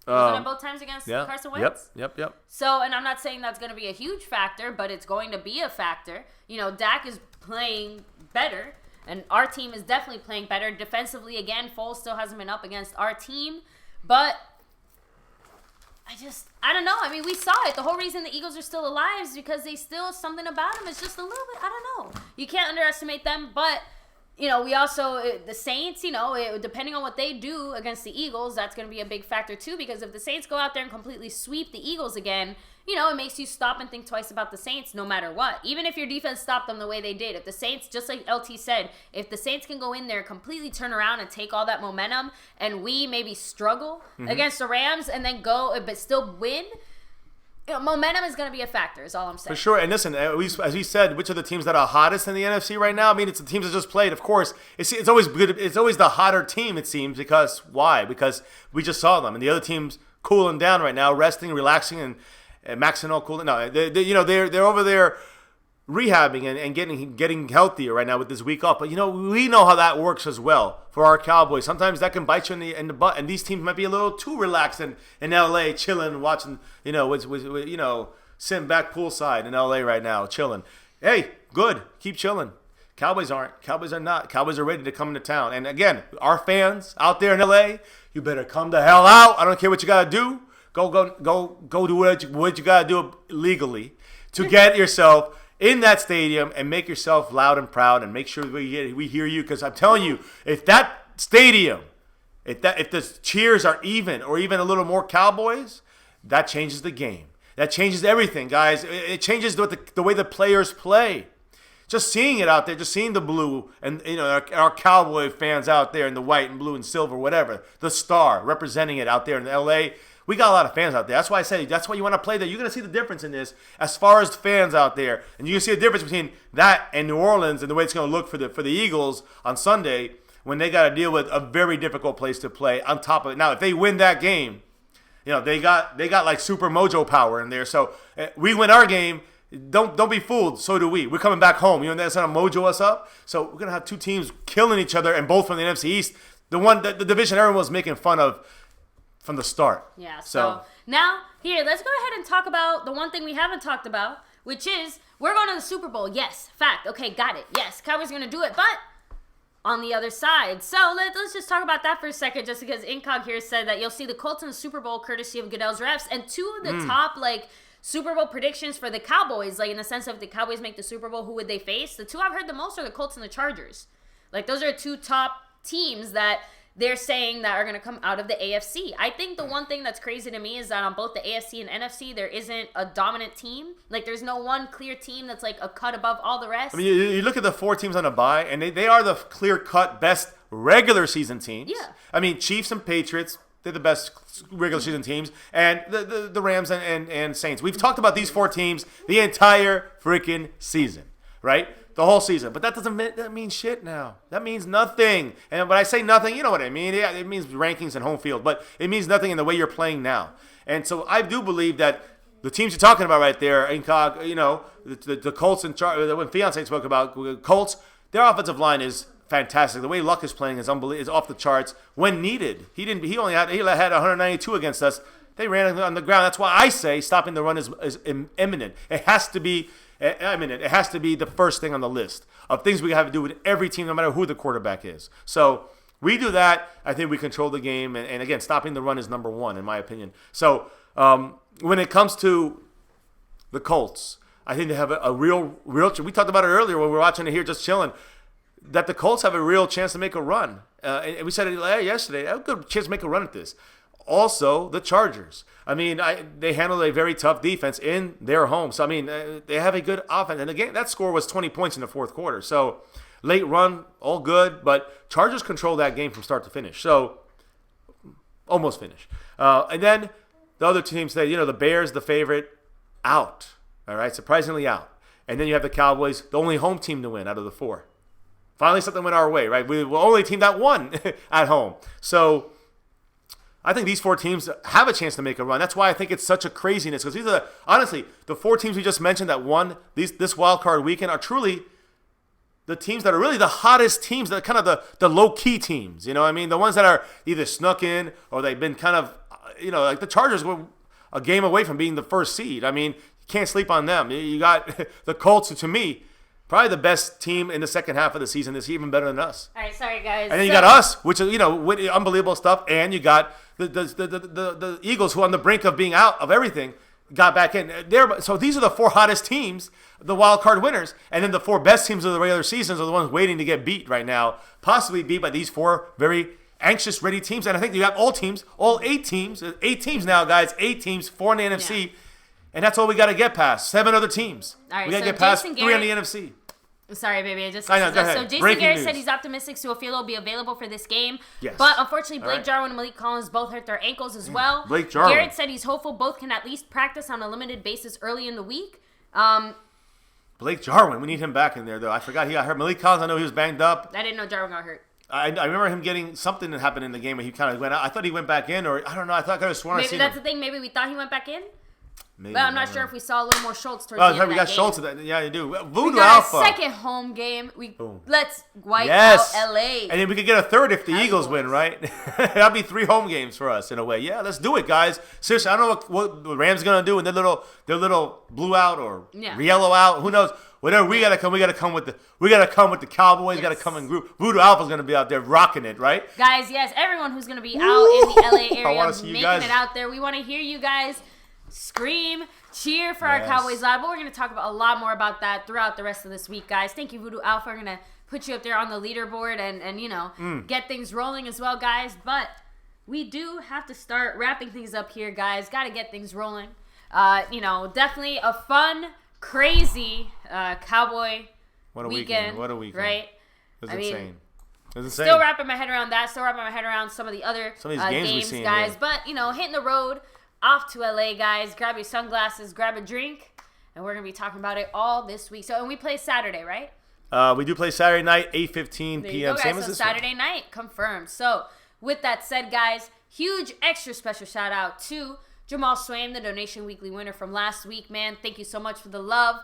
Was it both times against Carson Wentz? Yep. So, and I'm not saying that's going to be a huge factor, but it's going to be a factor. You know, Dak is playing better, and our team is definitely playing better. Defensively, again, Foles still hasn't been up against our team, but I don't know. I mean, we saw it. The whole reason the Eagles are still alive is because they still, something about them is just a little bit, I don't know. You can't underestimate them, but you know, we also, the Saints, you know, depending on what they do against the Eagles, that's going to be a big factor too, because if the Saints go out there and completely sweep the Eagles again, you know, it makes you stop and think twice about the Saints no matter what. Even if your defense stopped them the way they did. If the Saints, just like LT said, if the Saints can go in there, completely turn around and take all that momentum, and we maybe struggle against the Rams and then go, but still win, you know, momentum is going to be a factor, is all I'm saying. For sure. And listen, as we said, which are the teams that are hottest in the NFC right now? I mean, it's the teams that just played. Of course, it's always good. It's always the hotter team, it seems, because why? Because we just saw them, and the other team's cooling down right now, resting, relaxing, and maxing all cooling. No, they're over there rehabbing and getting healthier right now with this week off. But you know, we know how that works as well for our Cowboys. Sometimes that can bite you in the butt, and these teams might be a little too relaxed in LA, chilling, watching, you know, sitting back poolside in LA right now, chilling. Hey, good, keep chilling. Cowboys aren't. Cowboys are not. Cowboys are ready to come into town. And again, our fans out there in LA, you better come the hell out. I don't care what you gotta do. Go do what you gotta do legally to get yourself in that stadium and make yourself loud and proud and make sure we hear you. Because I'm telling you, if that stadium, if the cheers are even or even a little more Cowboys, that changes the game. That changes everything, guys. It changes the way the players play. Just seeing it out there, just seeing the blue and, you know, our Cowboy fans out there in the white and blue and silver, whatever, the star representing it out there in L.A., we got a lot of fans out there. That's why I say that's why you want to play there. You're going to see the difference in this as far as fans out there. And you can see the difference between that and New Orleans and the way it's going to look for the Eagles on Sunday when they got to deal with a very difficult place to play on top of it. Now, if they win that game, you know, they got like super mojo power in there. So we win our game. Don't be fooled. So do we. We're coming back home. You know, that's going to mojo us up. So we're going to have two teams killing each other, and both from the NFC East. The division everyone was making fun of from the start. Yeah, so now, here, let's go ahead and talk about the one thing we haven't talked about, which is we're going to the Super Bowl. Yes, fact. Okay, got it. Yes, Cowboys are going to do it, but on the other side. So let's just talk about that for a second, just because Incog here said that you'll see the Colts in the Super Bowl courtesy of Goodell's refs, and two of the top, Super Bowl predictions for the Cowboys, in the sense of if the Cowboys make the Super Bowl, who would they face? The two I've heard the most are the Colts and the Chargers. Those are two top teams that they're saying that are going to come out of the AFC. I think the one thing that's crazy to me is that on both the AFC and NFC, there isn't a dominant team. There's no one clear team that's a cut above all the rest. I mean, you look at the four teams on the bye, and they are the clear-cut best regular season teams. Yeah. I mean, Chiefs and Patriots, they're the best regular season teams, and the Rams and Saints. We've talked about these four teams the entire freaking season, right? The whole season. But that means shit now. That means nothing. And when I say nothing, you know what I mean. Yeah, it means rankings and home field, but it means nothing in the way you're playing now. And so I do believe that the teams you're talking about right there, Incog, you know, the Colts and when Fiance spoke about Colts, their offensive line is fantastic. The way Luck is playing is unbelievable. Is off the charts when needed. He had 192 against us. They ran on the ground. That's why I say stopping the run is imminent. It has to be imminent. It has to be the first thing on the list of things we have to do with every team, no matter who the quarterback is. So we do that. I think we control the game. And again, stopping the run is number one, in my opinion. So when it comes to the Colts, I think they have a real. We talked about it earlier when we were watching it here, just chilling, that the Colts have a real chance to make a run. And we said it yesterday. They have a good chance to make a run at this. Also, the Chargers. I mean, they handled a very tough defense in their home. So, I mean, they have a good offense. And again, that score was 20 points in the fourth quarter. So, late run, all good. But Chargers control that game from start to finish. So, almost finish. And then the other teams say, the Bears, the favorite, out. All right, surprisingly out. And then you have the Cowboys, the only home team to win out of the four. Finally, something went our way, right? We were the only team that won at home. So, I think these four teams have a chance to make a run. That's why I think it's such a craziness. Because these are, honestly, the four teams we just mentioned that won this wild card weekend are truly the teams that are really the hottest teams, that are kind of the low-key teams. You know what I mean? The ones that are either snuck in or they've been kind of, like the Chargers were a game away from being the first seed. I mean, you can't sleep on them. You got the Colts, who, to me, probably the best team in the second half of the season. This even better than us. All right, sorry guys. And then you got us, which is with unbelievable stuff, and you got the Eagles, who are on the brink of being out of everything, got back in. So these are the four hottest teams, the wild card winners, and then the four best teams of the regular seasons are the ones waiting to get beat right now, possibly beat by these four very anxious, ready teams. And I think you have all eight teams now, guys, 8 teams, 4 in the NFC. Yeah. And that's all we got to get past. 7 other teams. All right, we got to get past 3 in the NFC. Sorry, baby. I know, So Jason Breaking Garrett news. said he's optimistic Suafilo will be available for this game. Yes. But unfortunately, Blake right. Jarwin and Malik Collins both hurt their ankles as well. Blake Jarwin. Garrett said he's hopeful both can at least practice on a limited basis early in the week. Blake Jarwin, we need him back in there, though. I forgot he got hurt. Malik Collins, I know he was banged up. I didn't know Jarwin got hurt. I remember him getting something that happened in the game where he kind of went out. I thought he went back in, or I don't know. I thought I could have sworn I Maybe seen that's him. the thing. Maybe we thought he went back in. Maybe, but I'm not sure if we saw a little more Schultz towards the end of we that got game. Schultz. Yeah, you do. Voodoo We got Alpha. a second home game. Boom. Let's wipe Yes. out LA. And then we could get a third if the Eagles win, right? That'd be 3 home games for us in a way. Yeah, let's do it, guys. Seriously, I don't know what the Rams are gonna do in their little blue out or yellow out. Who knows? Whatever we gotta come with the Cowboys. Yes. Gotta come in group. Voodoo Alpha's gonna be out there rocking it, right? Guys, yes, everyone who's gonna be out in the LA area wanna see you making guys. it out there. We want to hear you guys scream, cheer for our Cowboys live. But we're gonna talk about a lot more about that throughout the rest of this week, guys. Thank you, Voodoo Alpha. We're gonna put you up there on the leaderboard and get things rolling as well, guys. But we do have to start wrapping things up here, guys. Got to get things rolling. Definitely a fun, crazy Cowboy weekend. What a weekend. Right? It's insane. It's insane. Still wrapping my head around that. Still wrapping my head around some of the other Some of these games we've seen, guys. yeah. But, hitting the road, off to LA, guys. Grab your sunglasses, grab a drink, and we're going to be talking about it all this week. And we play Saturday, right? We do play Saturday night, 8:15 There p.m. you go, Same guys. as So this Saturday night, confirmed. So, with that said, guys, huge extra special shout out to Jamal Swayne, the Donation Weekly winner from last week, man. Thank you so much for the love.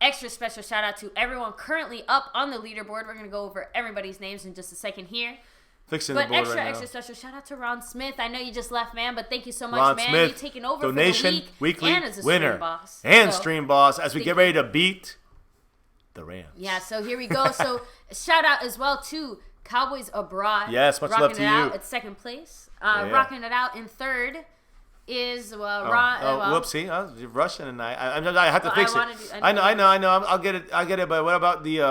Extra special shout out to everyone currently up on the leaderboard. We're going to go over everybody's names in just a second here. Fixing But the board extra special shout out to Ron Smith. I know you just left, man, but thank you so much, Ron man. Smith, You've taken over Donation for the Weekly and as a winner stream boss. and So, stream boss as we get ready to beat the Rams. yeah, so here we go. So shout out as well to Cowboys Abroad. Yes, much love rocking to it you. out at second place. Rocking it out in third is Ron. Whoopsie! I was rushing, and I had to Well, fix I it. wanted to- I know. I'll get it. But what about the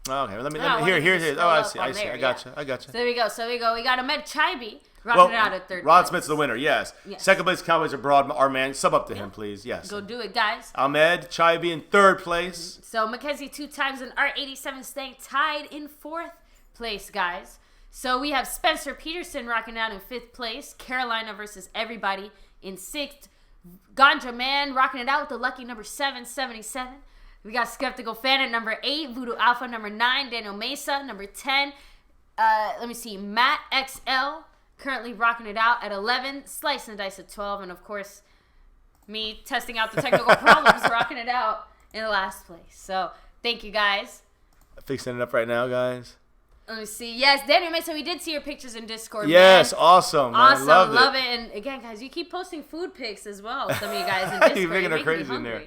Okay, let me here. just Oh, I scroll see. up I on see. there, I got you. So there we go. We got Ahmed Chaibi rocking it out at third Ron place. Smith's the winner. Yes. Yes. Second place, Cowboys Abroad. Our man, sub up to him, please. Yes. Go do it, guys. Ahmed Chaibi in third place. So Mackenzie 2 times and Art 87 staying tied in fourth place, guys. So we have Spencer Peterson rocking out in fifth place. Carolina versus everybody in sixth. Ganja Man rocking it out with the lucky number 777. We got Skeptical Fan at number 8. Voodoo Alpha number 9. Daniel Mesa number 10. Matt XL currently rocking it out at 11. Slice and Dice at 12. And of course, Me testing out the technical problems, rocking it out in the last place. So thank you guys. Fixing it up right now, guys. Let me see. Yes, Daniel Mason, we did see your pictures in Discord. Yes, man. awesome. Man. Awesome, love it. And again, guys, you keep posting food pics as well. Some of you guys in Discord. You're making her crazy in there.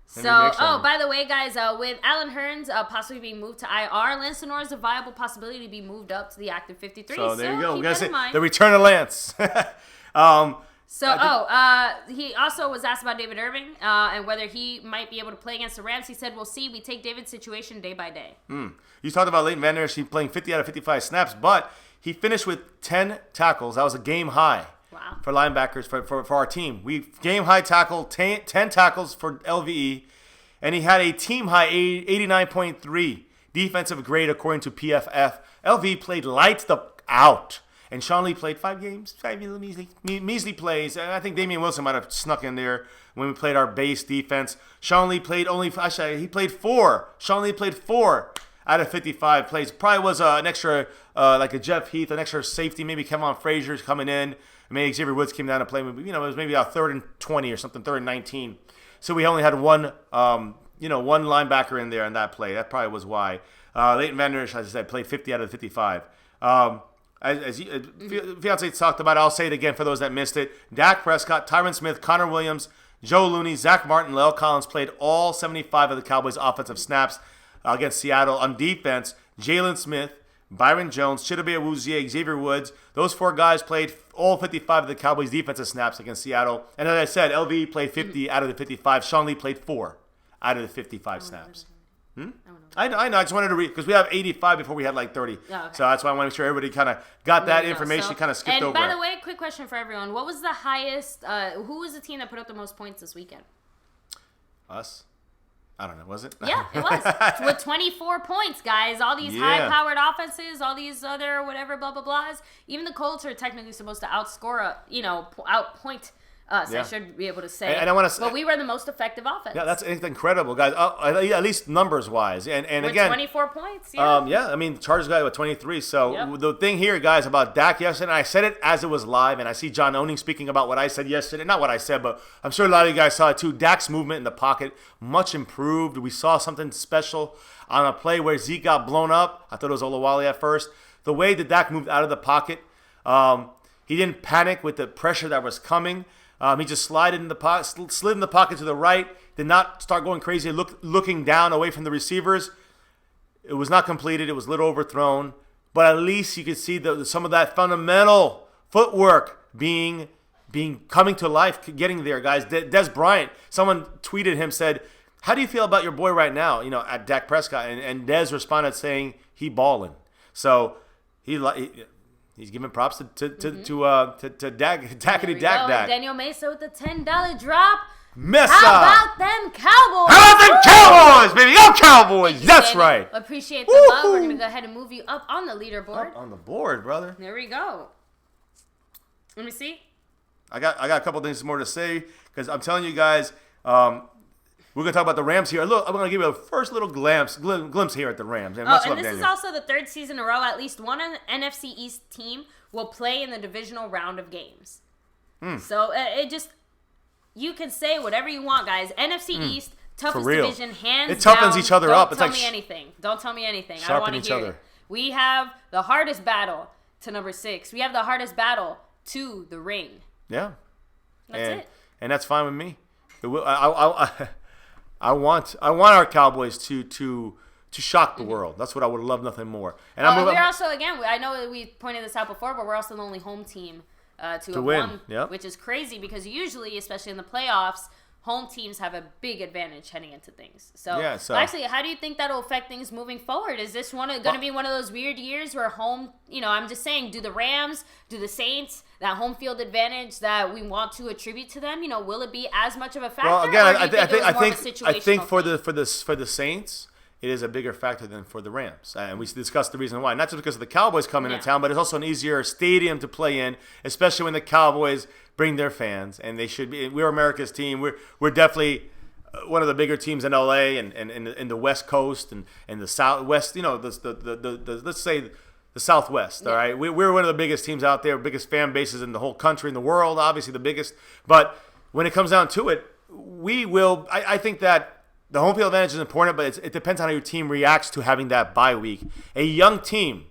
So, by the way, guys, with Alan Hearns possibly being moved to IR, Lance Lenore is a viable possibility to be moved up to the active 53. So there you go. Keep We're that in mind. the return of Lance. He also was asked about David Irving and whether he might be able to play against the Rams. He said, we'll see. We take David's situation day by day. You talked about Leighton Van Der Esch. He's playing 50 out of 55 snaps, but he finished with 10 tackles. That was a game high for linebackers for our team. We game high tackle, 10 tackles for LVE, and he had a team high 89.3 defensive grade according to PFF. LVE played lights out. And Sean Lee played 5 games, 5 measly plays. And I think Damian Wilson might have snuck in there when we played our base defense. Sean Lee played he played 4. Sean Lee played 4 out of 55 plays. Probably was an extra, like a Jeff Heath, an extra safety. Maybe Kevon Frazier's coming in. Maybe Xavier Woods came down to play. It was maybe a 3rd and 20 or something, 3rd and 19. So we only had one linebacker in there in that play. That probably was why. Leighton Van Der Esch, as I said, played 50 out of 55. As Fiance talked about, I'll say it again for those that missed it. Dak Prescott, Tyron Smith, Connor Williams, Joe Looney, Zach Martin, La'el Collins played all 75 of the Cowboys' offensive snaps against Seattle. On defense, Jalen Smith, Byron Jones, Chidobe Awuzie, Xavier Woods. Those 4 guys played all 55 of the Cowboys' defensive snaps against Seattle. And as I said, LV played 50 out of the 55. Sean Lee played 4 out of the 55 snaps. I know. I just wanted to read because we have 85 before we had like 30. Oh, okay. So that's why I want to make sure everybody kind of got that information, kind of skipped over. And by the way, quick question for everyone: what was the highest? Who was the team that put up the most points this weekend? Us. I don't know. Was it? Yeah, it was with 24 points, guys. All these high-powered offenses, all these other whatever blah blah blahs. Even the Colts are technically supposed to outscore outpoint us, I should be able to say. And I want to, but we were the most effective offense. Yeah, that's incredible, guys. At least numbers wise, and with again, 24 points. Yeah. I mean, Chargers got with 23. So the thing here, guys, about Dak yesterday, and I said it as it was live, and I see John Owning speaking about what I said yesterday. Not what I said, but I'm sure a lot of you guys saw it too. Dak's movement in the pocket much improved. We saw something special on a play where Zeke got blown up. I thought it was Olawale at first. The way that Dak moved out of the pocket, he didn't panic with the pressure that was coming. He just slid in the pocket to the right, did not start going crazy, looking down away from the receivers. It was not completed. It was a little overthrown. But at least you could see some of that fundamental footwork being coming to life, getting there, guys. Des Bryant, someone tweeted him, said, how do you feel about your boy right now, at Dak Prescott? And Des responded saying, he balling. So he's giving props to Dak. Daniel Mesa with the $10 drop. Mesa. How about them Cowboys? How about them Cowboys, baby? Go Cowboys. That's Danny. right. Appreciate the love. We're going to go ahead and move you up on the leaderboard. Up on the board, brother. There we go. Let me see. I got a couple things more to say because I'm telling you guys, we're going to talk about the Rams here. Look, I'm going to give you a first little glimpse here at the Rams. And this is also the 3rd season in a row. At least one NFC East team will play in the divisional round of games. So you can say whatever you want, guys. NFC East, toughest division, hands down. It toughens each other up. Don't tell me anything. Don't tell me anything. I don't want to hear it. We have the hardest battle to number 6. We have the hardest battle to the ring. Yeah. That's it. And that's fine with me. I want our Cowboys to shock the world. That's what I would love nothing more. And we're also, again, I know we pointed this out before, but we're also the only home team to win, which is crazy because usually, especially in the playoffs, home teams have a big advantage heading into things. So actually, how do you think that'll affect things moving forward? Is this going to be one of those weird years where home, I'm just saying, do the Rams, do the Saints, that home field advantage that we want to attribute to them, will it be as much of a factor? Well, again, I think for the Saints, it is a bigger factor than for the Rams. And we discussed the reason why. Not just because of the Cowboys coming to town, but it's also an easier stadium to play in, especially when the Cowboys bring their fans. And they should be. We're America's team. We're definitely one of the bigger teams in LA and in the West Coast and the Southwest. Let's say the Southwest. All right, we're one of the biggest teams out there, biggest fan bases in the whole country, in the world. Obviously, the biggest. But when it comes down to it, we will. I think that the home field advantage is important, but it depends on how your team reacts to having that bye week. A young team,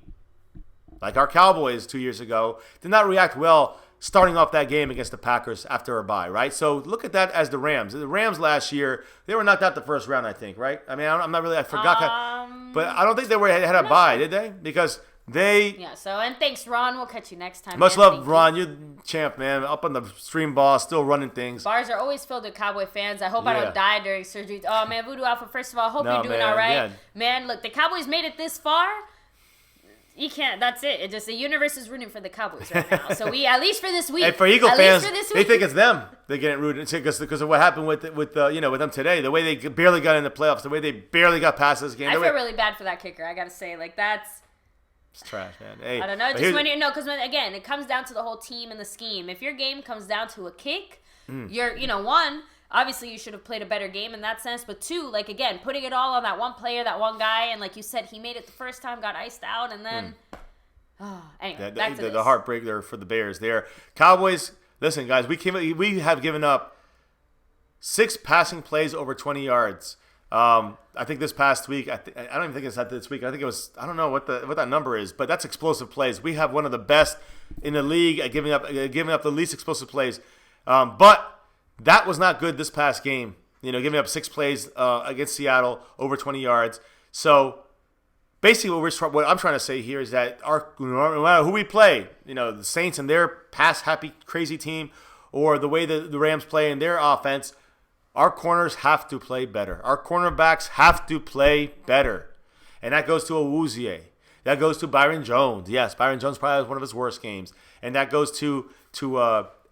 like our Cowboys 2 years ago, did not react well starting off that game against the Packers after a bye, right? So look at that as the Rams. The Rams last year, they were knocked out the first round, I think, right? I mean, I'm not really, I forgot. But I don't think they had a bye, did they? Because they... Yeah, so, and thanks, Ron. We'll catch you next time. Much man. love, Thank Ron. you. You're champ, man. Up on the stream ball, still running things. Bars are always filled with Cowboy fans. I hope I Yeah. don't die during surgery. Oh, man, Voodoo Alpha, first of all, hope No, you're doing man, all right. yeah. Man, look, the Cowboys made it this far. You can't. That's it. It just the universe is rooting for the Cowboys right now. So we at least for this week. And for Eagle at fans, least for this they week. think it's them. They're getting rooted because of what happened with them today. The way they barely got in the playoffs, the way they barely got past this game. I feel really bad for that kicker. I gotta say, like that's. It's trash, man. Hey, I don't know. but Just when because again, it comes down to the whole team and the scheme. If your game comes down to a kick, you're one. Obviously, you should have played a better game in that sense. But two, like again, putting it all on that one player, that one guy, and like you said, he made it the first time, got iced out, and then. Anyway, back to the heartbreak there for the Bears. There, Cowboys. Listen, guys, we have given up 6 passing plays over 20 yards. I think this past week. I don't even think it's that this week. I think it was. I don't know what that number is, but that's explosive plays. We have one of the best in the league at giving up the least explosive plays. But that was not good this past game. Giving up 6 plays against Seattle over 20 yards. So. Basically, what I'm trying to say here is that no matter who we play, the Saints and their pass-happy, crazy team, or the way the Rams play in their offense, our corners have to play better. Our cornerbacks have to play better. And that goes to Awuzie. That goes to Byron Jones. Yes, Byron Jones probably has one of his worst games. And that goes to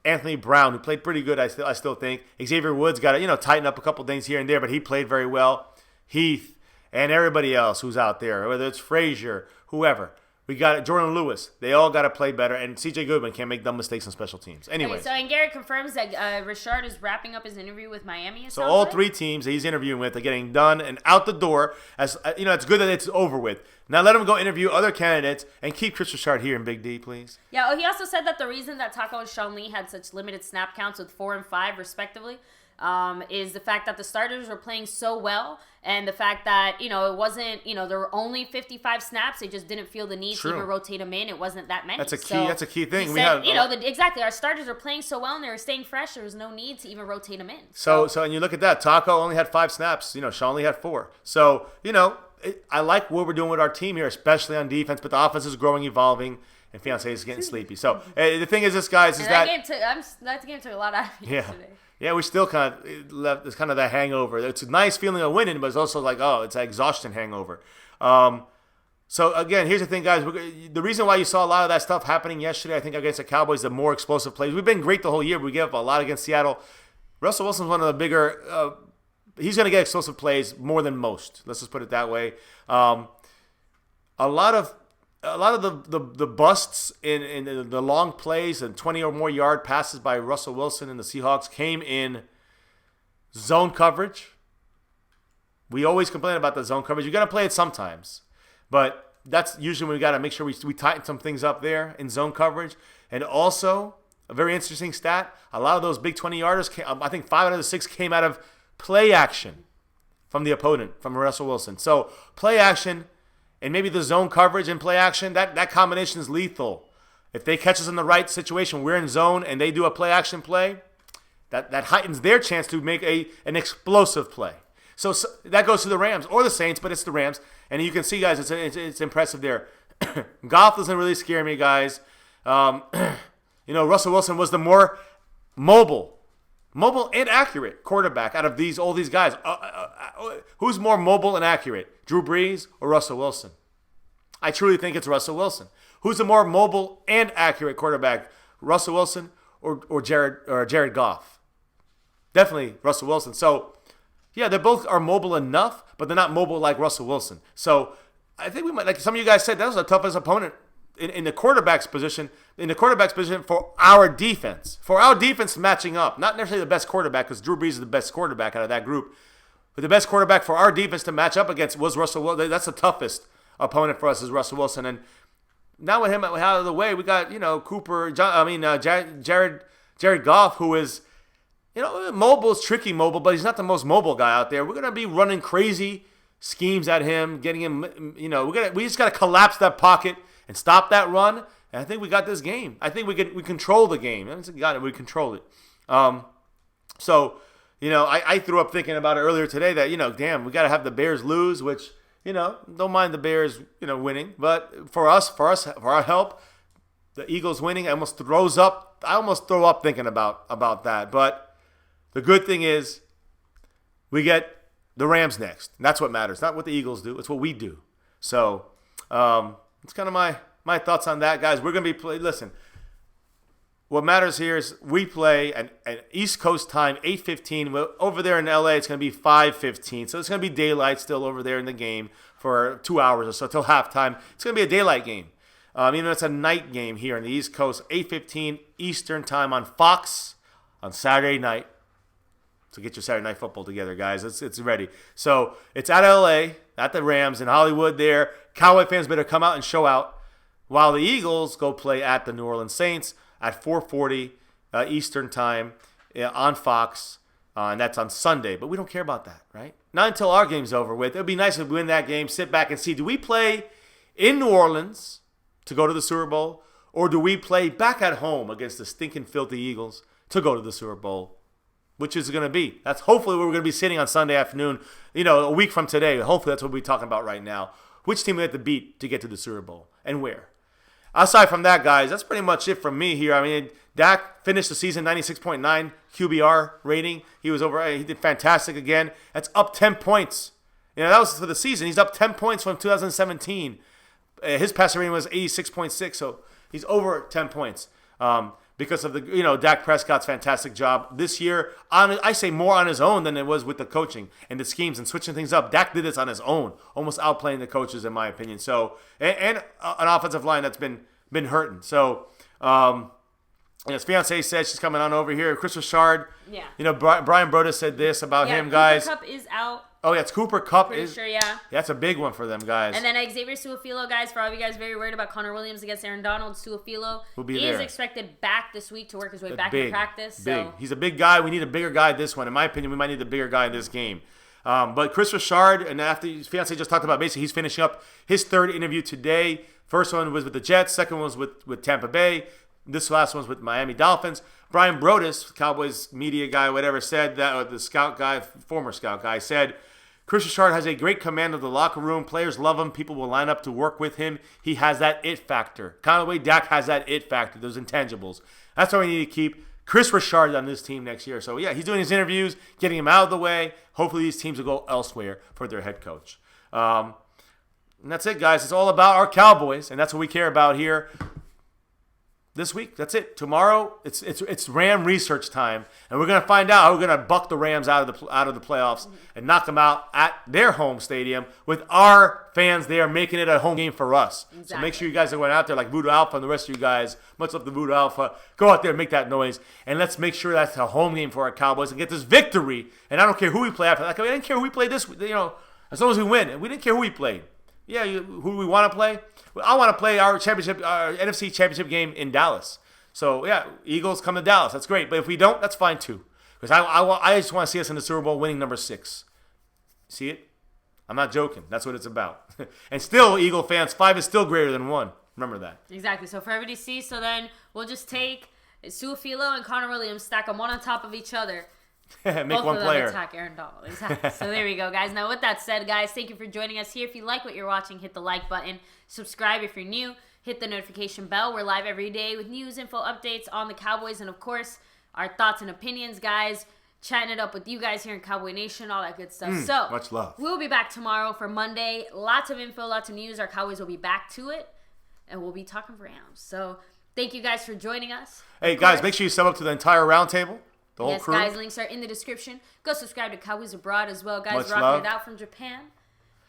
Anthony Brown, who played pretty good, I still think. Xavier Woods got to, tighten up a couple things here and there, but he played very well. Heath. And everybody else who's out there, whether it's Frazier, whoever. We got Jordan Lewis. They all got to play better. And C.J. Goodman can't make dumb mistakes on special teams. Anyways. Okay, so, and Garrett confirms that Richard is wrapping up his interview with Miami. So all 3 teams that he's interviewing with are getting done and out the door. As it's good that it's over with. Now let him go interview other candidates and keep Chris Richard here in Big D, please. Yeah, he also said that the reason that Taco and Sean Lee had such limited snap counts with 4 and 5, respectively, is the fact that the starters were playing so well, and the fact that it wasn't there were only 55 snaps. They just didn't feel the need to even rotate them in. It wasn't that many. That's a key thing. He said, exactly. Our starters are playing so well and they were staying fresh. There was no need to even rotate them in. So and you look at that. Taco only had 5 snaps. Sean Lee had 4. So I like what we're doing with our team here, especially on defense. But the offense is growing, evolving. And Fiancé is getting sleepy. So the thing is, this guys is that game took a lot out of me yesterday. Yeah, we still kind of left. It's kind of that hangover. It's a nice feeling of winning, but it's also like, it's an exhaustion hangover. So again, here's the thing, guys. The reason why you saw a lot of that stuff happening yesterday, I think against the Cowboys, the more explosive plays. We've been great the whole year. We gave up a lot against Seattle. Russell Wilson's one of the bigger. He's going to get explosive plays more than most. Let's just put it that way. A lot of the busts in the long plays and 20 or more yard passes by Russell Wilson and the Seahawks came in zone coverage. We always complain about the zone coverage. You got to play it sometimes, but that's usually when we got to make sure we tighten some things up there in zone coverage. And also, a very interesting stat: a lot of those big 20-yarders, I think 5 out of the 6 came out of play action from the opponent, from Russell Wilson. So play action. And maybe the zone coverage and play action, that combination is lethal. If they catch us in the right situation, we're in zone, and they do a play action play, that heightens their chance to make an explosive play. So that goes to the Rams or the Saints, but it's the Rams. And you can see, guys, it's impressive there. Goff doesn't really scare me, guys. Russell Wilson was the more mobile and accurate quarterback out of all these guys. Who's more mobile and accurate, Drew Brees or Russell Wilson? I truly think it's Russell Wilson. Who's the more mobile and accurate quarterback, Russell Wilson or Jared Goff? Definitely Russell Wilson. So, yeah, they both are mobile enough, but they're not mobile like Russell Wilson. So, I think we might, like some of you guys said, that was the toughest opponent in the quarterback's position. In the quarterback's position for our defense. For our defense matching up. Not necessarily the best quarterback, because Drew Brees is the best quarterback out of that group. But the best quarterback for our defense to match up against was Russell Wilson. That's the toughest opponent for us is Russell Wilson. And now with him out of the way, we got, Jared Goff, who is mobile is tricky mobile, but he's not the most mobile guy out there. We're going to be running crazy schemes at him, getting him, we just got to collapse that pocket and stop that run. And I think we got this game. I think we control the game. We control it. I threw up thinking about it earlier today that, damn, we got to have the Bears lose, which, don't mind the Bears, winning. But for our help, the Eagles winning, I almost throw up thinking about that. But the good thing is we get the Rams next. And that's what matters. Not what the Eagles do. It's what we do. So it's kind of my thoughts on that, guys. We're going to be listen. What matters here is we play an East Coast time, 8:15. Over there in LA, it's going to be 5:15. So it's going to be daylight still over there in the game for 2 hours or so till halftime. It's going to be a daylight game. Even though it's a night game here on the East Coast, 8:15 Eastern time on Fox on Saturday night. So get your Saturday night football together, guys. It's ready. So it's at LA, at the Rams in Hollywood there. Cowboy fans better come out and show out while the Eagles go play at the New Orleans Saints at 4:40 Eastern time on Fox. And that's on Sunday. But we don't care about that, right? Not until our game's over with. It would be nice if we win that game, sit back and see, do we play in New Orleans to go to the Super Bowl, or do we play back at home against the stinking filthy Eagles to go to the Super Bowl? Which is going to be. That's hopefully where we're going to be sitting on Sunday afternoon, a week from today. Hopefully that's what we're talking about right now. Which team we have to beat to get to the Super Bowl and where? Aside from that, guys, that's pretty much it from me here. I mean, Dak finished the season 96.9 QBR rating. He did fantastic again. That's up 10 points. That was for the season. He's up 10 points from 2017. His passer rating was 86.6, so he's over 10 points because of the Dak Prescott's fantastic job this year. I say more on his own than it was with the coaching and the schemes and switching things up. Dak did this on his own, almost outplaying the coaches in my opinion. So and an offensive line that's been hurting. So his fiance said she's coming on over here. Chris Richard. Yeah. Brian Broda said this about him, guys. Cooper Kupp is out. Oh, yeah, it's Cooper Kupp. Sure, yeah. That's a big one for them, guys. And then Xavier Su'a-Filo, guys, for all of you guys very worried about Connor Williams against Aaron Donald, Su'a-Filo is expected back this week to work his way back into practice. Big. He's a big guy. We need a bigger guy this one. In my opinion, we might need a bigger guy in this game. But Chris Richard, and after his fiance just talked about, basically he's finishing up his third interview today. First one was with the Jets. Second one was with Tampa Bay. This last one's with Miami Dolphins. Brian Broaddus, Cowboys media guy, whatever, said that, or the scout guy, former scout guy, said, Chris Richard has a great command of the locker room. Players love him. People will line up to work with him. He has that it factor. Kind of the way Dak has that it factor, those intangibles. That's why we need to keep Chris Richard on this team next year. So, yeah, he's doing his interviews, getting him out of the way. Hopefully these teams will go elsewhere for their head coach. And that's it, guys. It's all about our Cowboys, and that's what we care about here. This week, that's it. Tomorrow, it's Ram research time, and we're gonna find out how we're gonna buck the Rams out of the playoffs and knock them out at their home stadium with our fans there, making it a home game for us. Exactly. So make sure you guys are going out there like Voodoo Alpha and the rest of you guys. Much love to Voodoo Alpha. Go out there and make that noise, and let's make sure that's a home game for our Cowboys and get this victory. And I don't care who we play after. Like, I didn't care who we played this. As long as we win, we didn't care who we played. Yeah, who we want to play? I want to play our NFC championship game in Dallas. So, yeah, Eagles come to Dallas. That's great. But if we don't, that's fine too. Because I just want to see us in the Super Bowl winning number 6. See it? I'm not joking. That's what it's about. And still, Eagle fans, 5 is still greater than 1. Remember that. Exactly. So, for everybody to see, so then we'll just take Su'a-Filo and Connor Williams, stack them one on top of each other. Make both one of player. them attack Aaron Donald. Exactly. So there we go, guys. Now, with that said, guys, thank you for joining us here. If you like what you're watching, hit the like button. Subscribe if you're new. Hit the notification bell. We're live every day with news, info, updates on the Cowboys, and, of course, our thoughts and opinions, guys. Chatting it up with you guys here in Cowboy Nation, all that good stuff. So much love. We'll be back tomorrow for Monday. Lots of info, lots of news. Our Cowboys will be back to it, and we'll be talking Rams. So thank you guys for joining us. Hey, guys, make sure you sub up to the entire roundtable. The whole crew. Guys, links are in the description. Go subscribe to Cowboys Abroad as well, guys. Much rocking love. it out from Japan.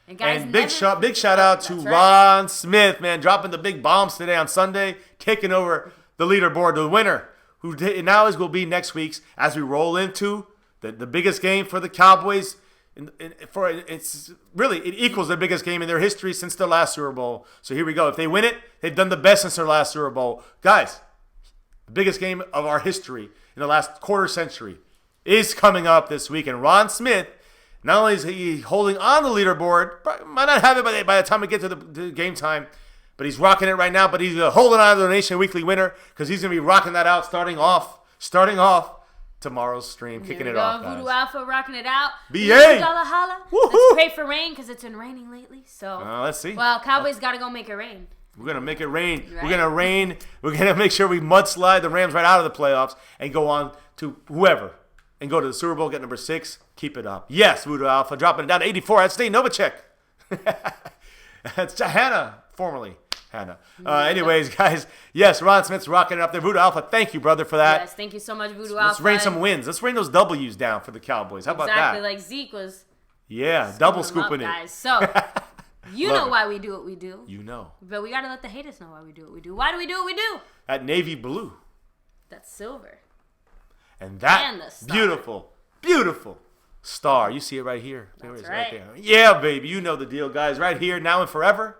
And guys, big shout out to Ron Smith, man, dropping the big bombs today on Sunday, taking over the leaderboard. The winner, who now will be next week's as we roll into the biggest game for the Cowboys. It equals the biggest game in their history since their last Super Bowl. So here we go. If they win it, they've done the best since their last Super Bowl, guys. The biggest game of our history in the last quarter century. is coming up this week. And Ron Smith, not only is he holding on the leaderboard, might not have it by the time we get to the game time, but he's rocking it right now. But he's holding on to the Nation Weekly winner because he's going to be rocking that out starting off tomorrow's stream, kicking it off, guys. Voodoo Alpha rocking it out. BA! Holla. Woo-hoo. Let's pray for rain because it's been raining lately. So let's see. Well, Cowboys got to go make it rain. We're going to make it rain. Right. We're going to rain. We're going to make sure we mudslide the Rams right out of the playoffs and go on to whoever and go to the Super Bowl, get number 6. Keep it up. Yes, Voodoo Alpha dropping it down to 84. That's Steve Novacek. That's Hannah, formerly Hannah. Anyways, guys, yes, Ron Smith's rocking it up there. Voodoo Alpha, thank you, brother, for that. Yes, thank you so much, Voodoo Let's Alpha. rain some wins. Let's rain those W's down for the Cowboys. How about that? Exactly, like Zeke was. Yeah, double scooping up, it. guys. So, you know why we do what we do. You know. But we got to let the haters know why we do what we do. Why do we do what we do? That navy blue. That's silver. And that And the star. beautiful star. You see it right here. That's Right right. there. Yeah, baby. You know the deal, guys. Right here, now and forever.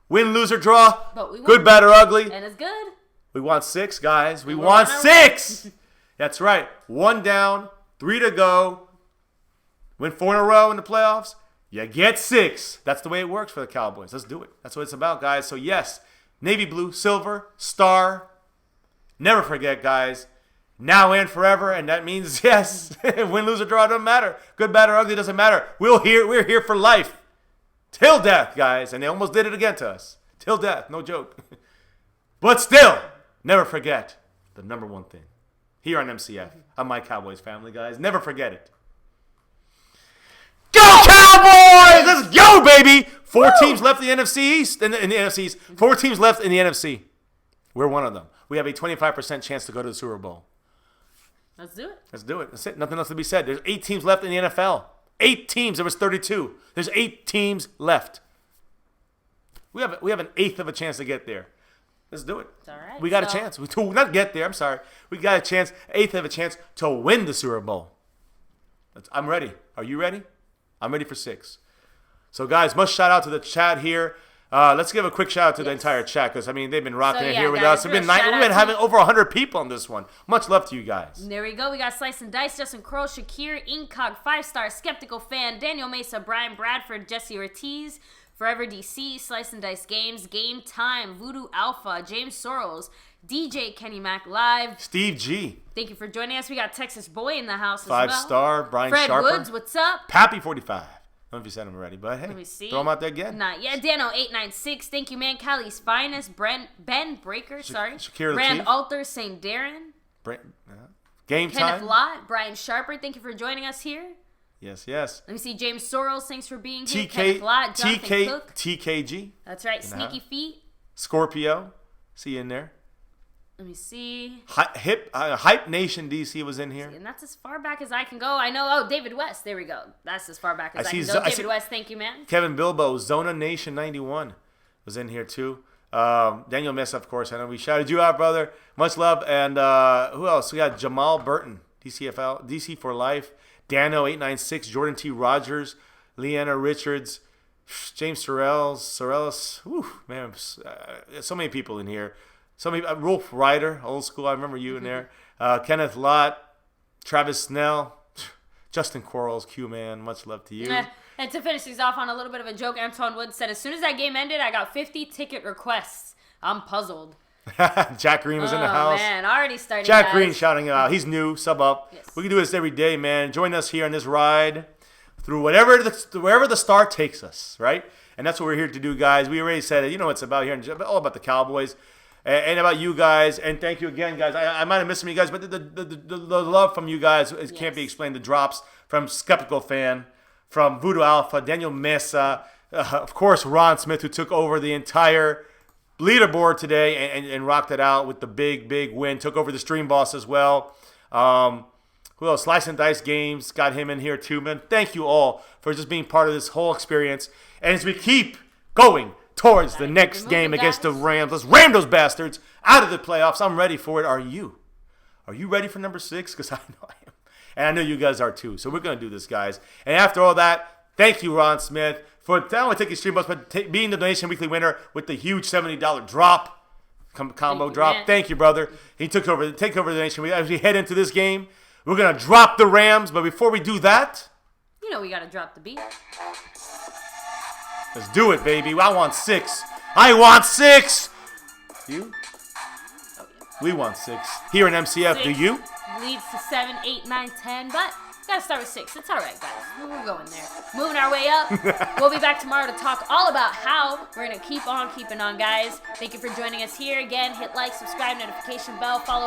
Win, lose, or draw. But we won. Good, bad, or ugly. And it's good. We want 6, guys. We And we're want on our 6. That's right. 1 down, 3 to go. Win 4 in a row in the playoffs. You get 6. That's the way it works for the Cowboys. Let's do it. That's what it's about, guys. So, yes, navy blue, silver, star. Never forget, guys. Now and forever, and that means, yes, win, lose, or draw, doesn't matter. Good, bad, or ugly, doesn't matter. We're here for life. Till death, guys. And they almost did it again to us. Till death, no joke. But still, never forget the number one thing. Here on MCF, on my Cowboys family, guys. Never forget it. Go Cowboys! Let's go, baby! 4 teams left in the NFC East. In the NFC East. 4 teams left in the NFC. We're one of them. We have a 25% chance to go to the Super Bowl. Let's do it. Let's do it. That's it. Nothing else to be said. There's 8 teams left in the NFL. 8 teams. There was 32. There's 8 teams left. We have an eighth of a chance to get there. Let's do it. It's all right. We got a chance. Not get there. I'm sorry. We got a chance. Eighth of a chance to win the Super Bowl. I'm ready. Are you ready? I'm ready for 6. So, guys, much shout out to the chat here. Let's give a quick shout out to the entire chat because, I mean, they've been rocking it here with guys, us. We've been having over 100 people on this one. Much love to you guys. There we go. We got Slice and Dice, Justin Kroll, Shakir, Incog, 5-star, Skeptical Fan, Daniel Mesa, Brian Bradford, Jesse Ortiz, Forever DC, Slice and Dice Games, Game Time, Voodoo Alpha, James Sorrells, DJ Kenny Mac Live. Steve G. Thank you for joining us. We got Texas Boy in the house as well. 5-star, Brian Fred Sharper. Woods, what's up? Pappy 45. I don't know if you said them already, but hey, Let me see. throw them out there again. Not yet. Dano896. Thank you, man. Cali's Finest. Ben Breaker. Shakira Brand Latif. Alter. St. Darren. Game Kenneth time. Lott. Brian Sharper. Thank you for joining us here. Yes. Let me see. James Sorrells. Thanks for being here. TK, Kenneth Lott. Jonathan Cook. TKG. That's right. Sneaky Feet. Scorpio. See you in there. Let me see. Hype Nation DC was in here. And that's as far back as I can go. I know. Oh, David West. There we go. That's as far back as I can go. David West, thank you, man. Kevin Bilbo, Zona Nation 91 was in here too. Daniel Mesa, of course. I know we shouted you out, brother. Much love. And who else? We got Jamal Burton, DC for Life. Dano896, Jordan T. Rogers, Leanna Richards, James Sorrells. Whew, man, so many people in here. Rolf Ryder, old school. I remember you in there. Kenneth Lott, Travis Snell, Justin Quarles, Q-Man. Much love to you. And to finish these off on a little bit of a joke, Antoine Wood said, as soon as that game ended, I got 50 ticket requests. I'm puzzled. Jack Green was in the house. Oh, man. Already started, Jack guys. Green shouting out. He's new. Sub up. Yes. We can do this every day, man. Join us here on this ride through wherever the star takes us, right? And that's what we're here to do, guys. We already said it. You know what it's about here. It's all about the Cowboys. And about you guys, and thank you again, guys. I might have missed some of you guys, but the love from you guys can't be explained. The drops from Skeptical Fan, from Voodoo Alpha, Daniel Mesa, of course, Ron Smith, who took over the entire leaderboard today and rocked it out with the big win. Took over the Stream Boss as well. Who else? Slice and Dice Games, got him in here too, man. Thank you all for just being part of this whole experience. And as we keep going towards the next game against the Rams. Let's ram those bastards out of the playoffs. I'm ready for it. Are you? Are you ready for number 6? Because I know I am. And I know you guys are too. So we're going to do this, guys. And after all that, thank you, Ron Smith, for not only taking Stream Bus, but being the Donation Weekly winner with the huge $70 combo drop. Thank you, brother. He take over the Nation Weekly. As we head into this game, We're going to drop the Rams, but before we do that, You know we gotta drop the beat. let's do it, baby. I want 6. I want 6. You? We want 6. Here in MCF, do 6 you? Leads to 7, 8, 9, 10, but gotta start with 6. It's all right, guys. We're going there. Moving our way up. We'll be back tomorrow to talk all about how we're gonna keep on keeping on, guys. Thank you for joining us here again. Hit like, subscribe, notification bell, follow